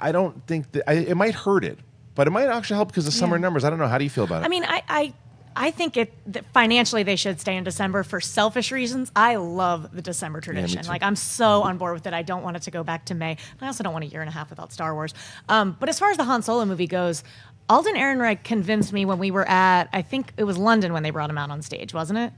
I don't think that it might hurt it, but it might actually help because the summer numbers. I don't know. How do you feel about it? I mean, I think that financially they should stay in December for selfish reasons. I love the December tradition. too. Like I'm so on board with it. I don't want it to go back to May. I also don't want a year and a half without Star Wars. But as far as the Han Solo movie goes, Alden Ehrenreich convinced me when we were at, I think it was London when they brought him out on stage, wasn't it?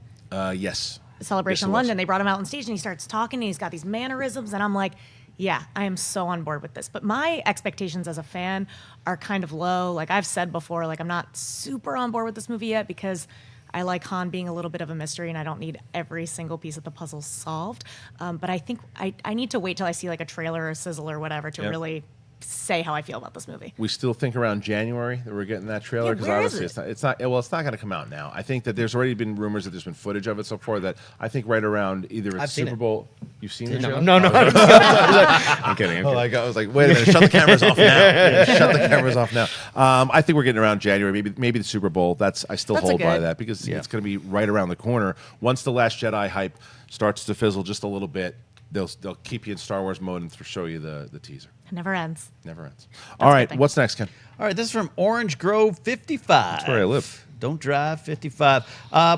Yes. Celebration Yes, it was. London. They brought him out on stage and he starts talking and he's got these mannerisms and I'm like, yeah, I am so on board with this. But my expectations as a fan are kind of low. Like I've said before, like I'm not super on board with this movie yet because I like Han being a little bit of a mystery and I don't need every single piece of the puzzle solved. But I think I need to wait till I see like a trailer or a sizzle or whatever to really say how I feel about this movie. We still think around January that we're getting that trailer because where is obviously it? it's not going to come out now. I think that there's already been rumors that there's been footage of it so far that I think right around either it's I've seen Super it. Bowl. You've seen the No, trailer? no. I'm kidding. I was like, wait a minute, shut the cameras off now. Shut the cameras off now. I think we're getting around January, maybe the Super Bowl. I still That's hold by good. that because it's going to be right around the corner. Once the Last Jedi hype starts to fizzle just a little bit, they'll keep you in Star Wars mode and show you the teaser. It never ends. Never ends. All right, thing. what's next, Ken? All right, this is from Orange Grove 55. That's where I live. Don't drive 55.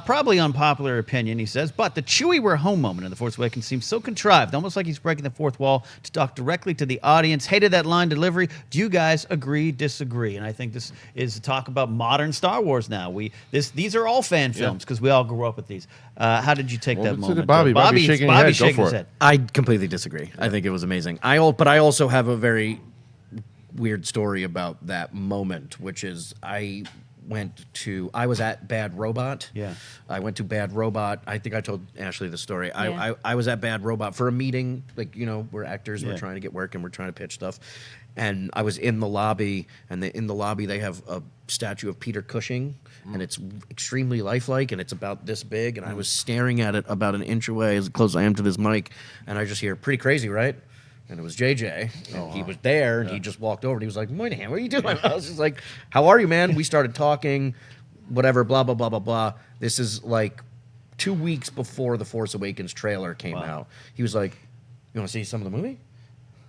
Probably unpopular opinion, he says, but the Chewie we're home moment in The Force Awakens seems so contrived, almost like he's breaking the fourth wall to talk directly to the audience. Hated that line delivery. Do you guys agree, disagree? And I think this is to talk about modern Star Wars now. These are all fan films because we all grew up with these. How did you take that let's look at moment? Bobby. Bobby's shaking his head. Go shaking for his it. head. I completely disagree. I think it was amazing. But I also have a very weird story about that moment, which is I was at Bad Robot. Yeah. I went to Bad Robot. I think I told Ashley the story. Yeah. I was at Bad Robot for a meeting, like, we're actors, Yeah. we're trying to get work and we're trying to pitch stuff. And I was in the lobby, and in the lobby they have a statue of Peter Cushing, and it's extremely lifelike, and it's about this big, and I was staring at it about an inch away, as close as I am to this mic, and I just hear, "Pretty crazy, right?" And it was JJ, and he was there, and he just walked over, and he was like, "Moynihan, what are you doing?" I was just like, "How are you, man?" We started talking, whatever, blah, blah, blah, blah, blah. This is like 2 weeks before the Force Awakens trailer came out. He was like, "You want to see some of the movie?"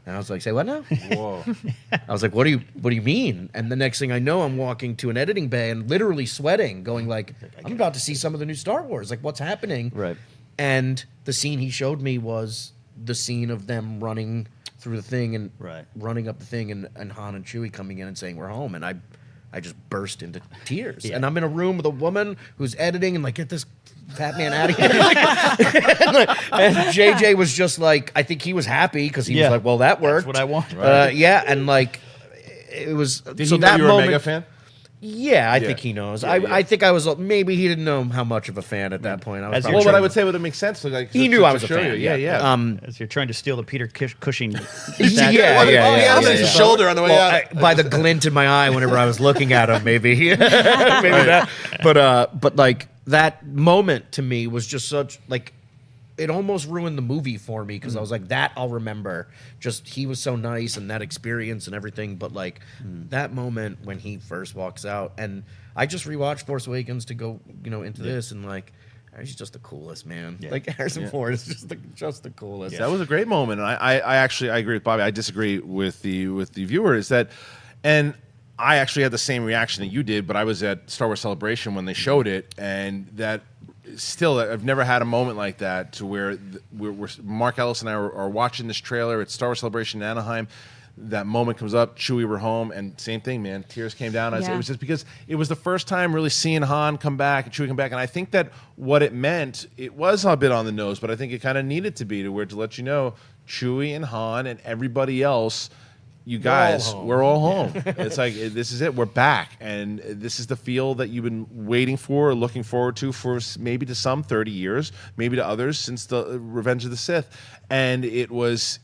And I was like, "Say what now?" Whoa. I was like, what do you mean? And the next thing I know, I'm walking to an editing bay and literally sweating, going like, I'm about to see some of the new Star Wars. Like, what's happening? Right. And the scene he showed me was the scene of them running through the thing and Right. running up the thing, and Han and Chewie coming in and saying we're home, and I just burst into tears. Yeah. And I'm in a room with a woman who's editing and like, get this fat man out of here. And JJ was just like, I think he was happy because he was like, well, that worked. That's what I want. Yeah, and like it was. Did so he know that you were a moment, mega fan? Yeah, I Yeah. think he knows. Yeah, yeah. I think I was. Maybe he didn't know how much of a fan at that point. I was As probably you're Well, what trying I to- would say would make sense. Like, He knew I was a show fan. you. Yeah. As you're trying to steal the Peter Cushing. Yeah, on his shoulder on the way Well, out. by the glint in my eye whenever I was looking at him, maybe, maybe that. But like that moment to me was just such like, it almost ruined the movie for me because I was like, that I'll remember. Just he was so nice and that experience and everything. But like that moment when he first walks out, and I just rewatched Force Awakens to go, into this, and like. He's just the coolest, man. Yeah. Like Harrison Ford is just the coolest. That was a great moment, and I actually agree with Bobby. I disagree with the viewer. Is that, and I actually had the same reaction that you did, but I was at Star Wars Celebration when they showed it, and that still I've never had a moment like that to where we're Mark Ellis and I are watching this trailer at Star Wars Celebration in Anaheim. That moment comes up, Chewie, we're home, and same thing, man. Tears came down. It was just because it was the first time really seeing Han come back and Chewie come back, and I think that what it meant, it was a bit on the nose, but I think it kind of needed to be to let you know, Chewie and Han and everybody else, you guys, we're all home. It's like this is it. We're back, and this is the feel that you've been waiting for, looking forward to for maybe to some 30 years, maybe to others since the Revenge of the Sith, and it was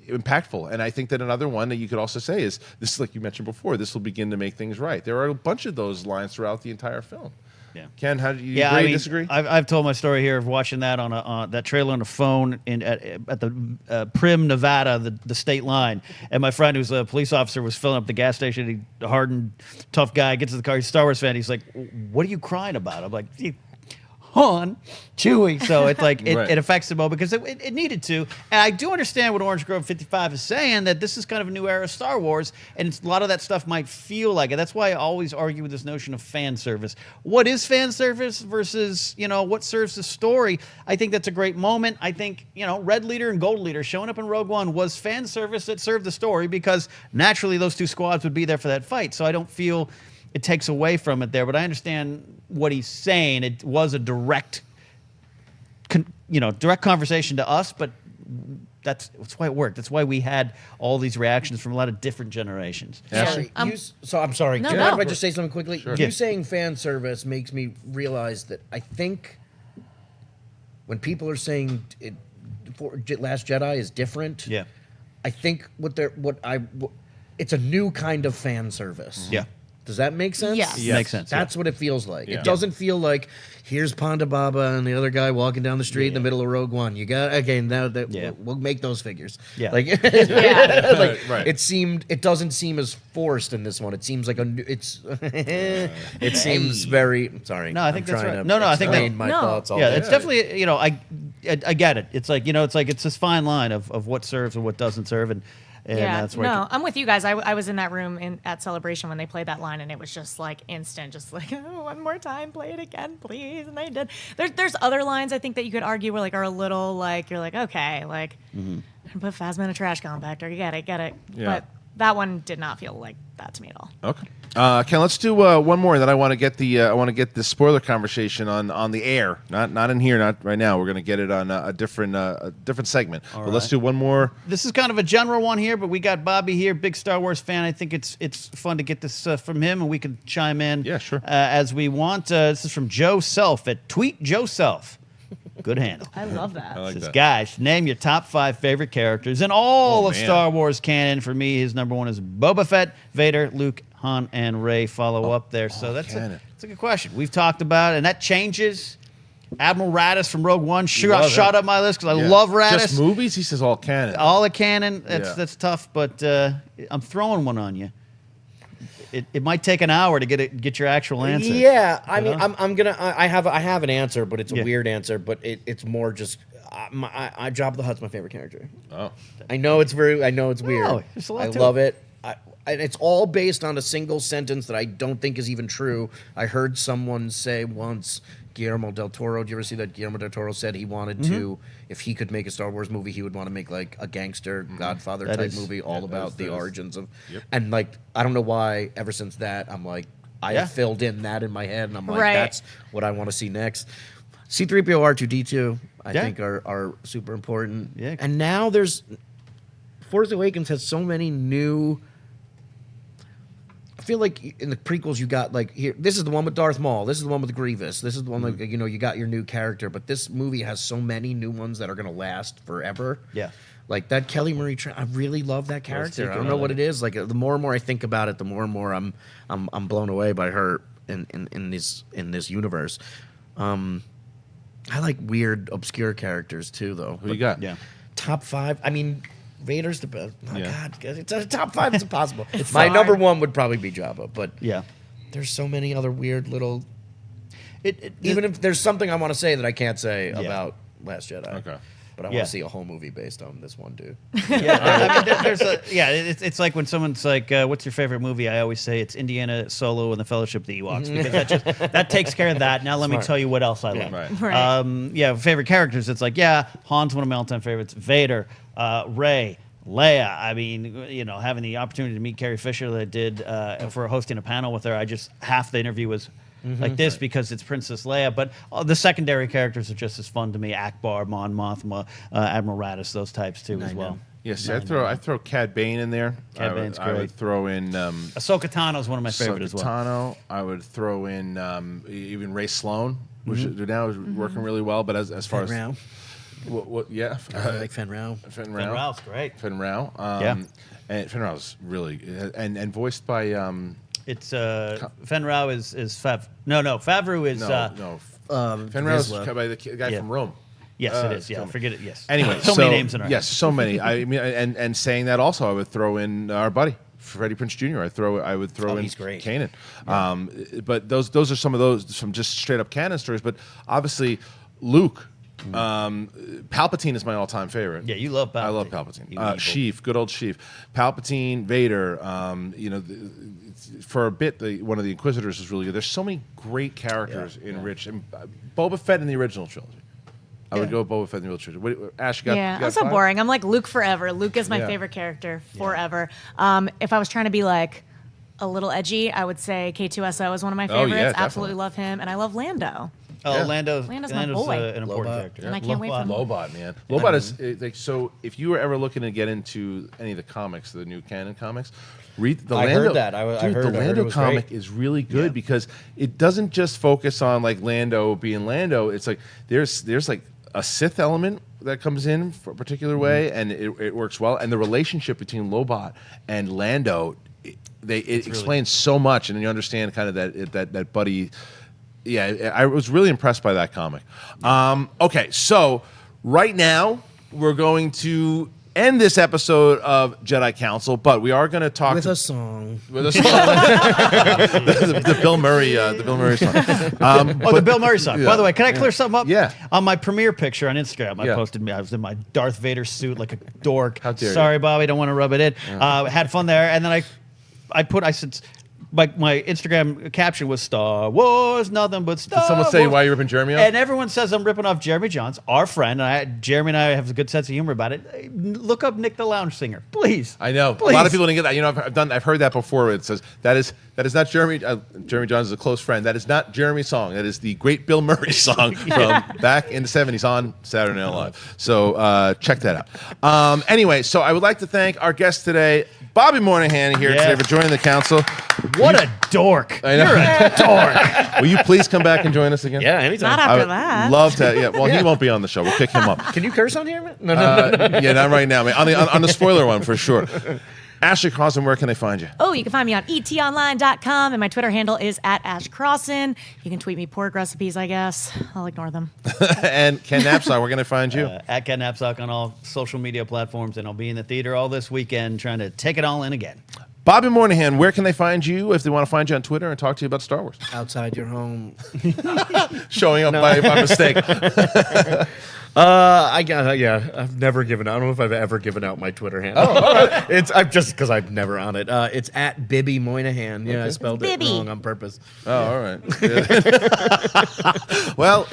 impactful. And I think that another one that you could also say is this, like you mentioned before, this will begin to make things right. There are a bunch of those lines throughout the entire film. Yeah. Ken, how do you agree, disagree? I've told my story here of watching that on that trailer on a phone at the Prim, Nevada, the state line. And my friend, who's a police officer, was filling up the gas station. He hardened, tough guy, gets to the car. He's a Star Wars fan. He's like, "What are you crying about?" I'm like, Han, Chewie. So it's like it affects the moment because it needed to. And I do understand what Orange Grove 55 is saying, that this is kind of a new era of Star Wars, and a lot of that stuff might feel like it. That's why I always argue with this notion of fan service. What is fan service versus what serves the story? I think that's a great moment. I think Red Leader and Gold Leader showing up in Rogue One was fan service that served the story because naturally those two squads would be there for that fight. So I don't feel it takes away from it there, but I understand what he's saying. It was a direct conversation to us, but that's why it worked. That's why we had all these reactions from a lot of different generations. Sorry, I'm sorry. No, Can no. I just say something quickly? Sure. You Yeah. saying fan service makes me realize that I think when people are saying Last Jedi is different, Yeah. I think it's a new kind of fan service. Yeah. Does that make sense? Yes. Makes sense. That's what it feels like. Yeah. It doesn't feel like here's Ponda Baba and the other guy walking down the street in the middle of Rogue One. You got we'll make those figures. Yeah. Like, Yeah. like Right. it doesn't seem as forced in this one. It seems like it seems very sorry. No, I think I'm that's trying right. to No, I think explain that- my No. thoughts all Yeah, day. it's definitely, I get it. It's like, it's this fine line of what serves and what doesn't serve. And that's where no, I'm with you guys. I was in that room at Celebration when they played that line, and it was just like instant, just like, oh, one more time, play it again, please. And they did. There's other lines I think that you could argue are a little like, you're like, okay, like put Phasma in a trash compactor. You get it. Yeah. But that one did not feel like that to me at all. Okay. Ken, let's do one more. Then I want to get the spoiler conversation on the air, not in here, not right now. We're going to get it on a different segment. But let's do one more. this is kind of a general one here, but we got Bobby here, big Star Wars fan. I think it's fun to get this from him, and we can chime in Yeah, sure. as we want. This is from Joe Self at Tweet Joe Self. Good handle. I love that. I like Says, that. guys, name your top 5 favorite characters in all of man. Star Wars canon. For me, his number 1 is Boba Fett, Vader, Luke, Han, and Rey. Follow up there. So that's canon. a good question. We've talked about it, and that changes. Admiral Raddus from Rogue One love shot that. up my list because I Yeah. love Raddus. Just movies? He says all canon. All the canon. Yeah. That's tough, but I'm throwing one on you. It might take an hour to get your actual answer. Yeah, I mean, I'm gonna. I have an answer, but it's a Yeah. weird answer. But it's more just. Jabba the Hutt's my favorite character. Oh. I know it's weird. there's a lot I to love it. and it's all based on a single sentence that I don't think is even true. I heard someone say once, Guillermo del Toro. Do you ever see that? Guillermo del Toro said he wanted to, if he could make a Star Wars movie, he would want to make like a gangster Godfather type movie all about the origins of. And like, I don't know why. Ever since that, I'm like, I have filled in that in my head, and I'm like, that's what I want to see next. C-3PO, R2-D2, I think are super important. Yeah. And now there's Force Awakens has so many new. I feel like in the prequels you got like here. This is the one with Darth Maul. This is the one with Grievous. This is the one like you got your new character. But this movie has so many new ones that are going to last forever. Yeah. Like that Kelly Marie. I really love that character. I don't know what it is. Like the more and more I think about it, the more and more I'm blown away by her in this universe. I like weird, obscure characters too, though. Who you got? Yeah. Top 5. I mean, Vader's the best. Oh, God, it's a top 5. It's impossible. My number 1 would probably be Jabba, but Yeah. there's so many other weird little. Even if there's something I want to say that I can't say about Last Jedi. Okay. But I want to see a whole movie based on this one dude. I mean, there's it's like when someone's like, "What's your favorite movie?" I always say it's Indiana Solo and the Fellowship of the Ewoks because that takes care of that. Now let me tell you what else I love. Right. Favorite characters. It's like Han's one of my all-time favorites. Vader, Rey, Leia. I mean, having the opportunity to meet Carrie Fisher that I did for hosting a panel with her. Half the interview was. Like this because it's Princess Leia, but the secondary characters are just as fun to me. Akbar, Mon Mothma, Admiral Raddus, those types too as well. Yes, I throw Cad Bane in there. Cad Bane's I would great. throw in Ahsoka Tano is one of my favorite as well. Tano. I would throw in even Ray Sloan, which now is working really well. But as far as Rao. yeah, I like Fen Rao. Fenn Fenn Rao. Rao's great. Fenn Rao. And Fenn Rao's really and voiced by It's Fenn Rao is Favreau is Fenn Rao's Vizsla. by the guy from Rome. yes it is forget it yes Anyway, so many names in our yes, so many. I mean, and saying that also, I would throw in our buddy Freddie Prinze Jr. I would throw in he's great. Kanan. But those are some of those from just straight up canon stories. But obviously, Luke. Palpatine is my all-time favorite. Yeah, you love Palpatine. I love Palpatine. You evil. Sheev, good old Sheev. Palpatine, Vader. For a bit, one of the Inquisitors is really good. There's so many great characters in Rich and Boba Fett in the original trilogy. I would go with Boba Fett in the original trilogy. Ash, you got I'm so 5? boring. I'm like Luke forever. Luke is my Yeah. favorite character forever. If I was trying to be like a little edgy, I would say K2SO is one of my favorites. yeah, Absolutely love him, and I love Lando. Oh, Yeah. Lando's my boy. an important Lobot. character. And I can't wait for him. Lobot, man. Lobot is like, so. If you were ever looking to get into any of the comics, the new canon comics, read the I Lando. heard that. I heard the it Lando was comic great. is really good because it doesn't just focus on like Lando being Lando. It's like there's like a Sith element that comes in for a particular way, and it works well. And the relationship between Lobot and Lando, it explains so much, and you understand kind of that buddy. Yeah, I was really impressed by that comic. Okay, so right now we're going to end this episode of Jedi Council, but we are going to talk With a song. with a song. the Bill Murray song. The Bill Murray song. By the way, can I clear something up? Yeah. On my premiere picture on Instagram, I Yeah. posted me. I was in my Darth Vader suit like a dork. How dare you. Sorry, Bobby, don't want to rub it in. Had fun there, and then I said. My Instagram caption was Star Wars, nothing but Star Did someone say Wars. why you're ripping Jeremy off? And everyone says I'm ripping off Jeremy Johns, our friend. And Jeremy and I have a good sense of humor about it. Look up Nick the Lounge Singer, please. I know Please. a lot of people didn't get that. You know, I've heard that before. It says that is not Jeremy. Jeremy Johns is a close friend. That is not Jeremy's song. That is the great Bill Murray song from back in the '70s on Saturday Night Live. So check that out. Anyway, so I would like to thank our guest today, Bobby Moynihan, here today for joining the council. What a dork! I know. You're a dork. Will you please come back and join us again? Yeah, anytime. Not I after would that. love to. Yeah, well, he won't be on the show. We'll kick him up. Can you curse on here, man? No. Yeah, not right now, man. On the spoiler one for sure. Ashley Crossan, where can they find you? Oh, you can find me on etonline.com, and my Twitter handle is @AshCrossan. You can tweet me pork recipes, I guess. I'll ignore them. And Ken Knapsack, where can they find you? At Ken Knapsack on all social media platforms, and I'll be in the theater all this weekend trying to take it all in again. Bobby Moynihan, where can they find you if they want to find you on Twitter and talk to you about Star Wars? Outside your home. Showing up by mistake. I've never given out. I don't know if I've ever given out my Twitter handle. Oh, all right. I'm just because I'm never on it. It's at Bibby Moynihan. Yeah, I spelled it wrong on purpose. Oh, all right. Well,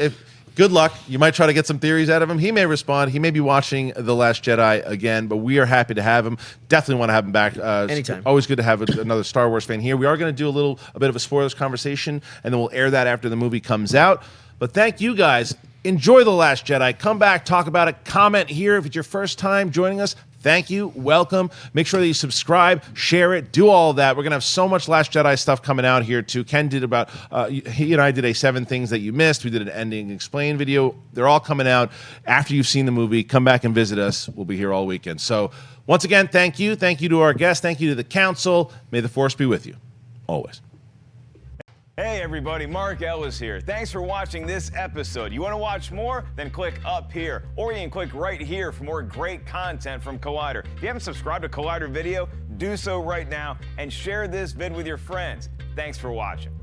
good luck. You might try to get some theories out of him. He may respond. He may be watching The Last Jedi again, but we are happy to have him. Definitely want to have him back. Anytime. Always good to have another Star Wars fan here. We are going to do a bit of a spoilers conversation, and then we'll air that after the movie comes out. But thank you guys. Enjoy The Last Jedi. Come back, talk about it. Comment here if it's your first time joining us. Thank you. Welcome. Make sure that you subscribe, share it, do all of that. We're going to have so much Last Jedi stuff coming out here, too. Ken did about, he and I did a 7 things that you missed. We did an ending explain video. They're all coming out after you've seen the movie. Come back and visit us. We'll be here all weekend. So, once again, thank you. Thank you to our guests. Thank you to the council. May the Force be with you. Always. Hey everybody, Mark Ellis here. Thanks for watching this episode. You want to watch more? Then click up here. Or you can click right here for more great content from Collider. If you haven't subscribed to Collider Video, do so right now and share this vid with your friends. Thanks for watching.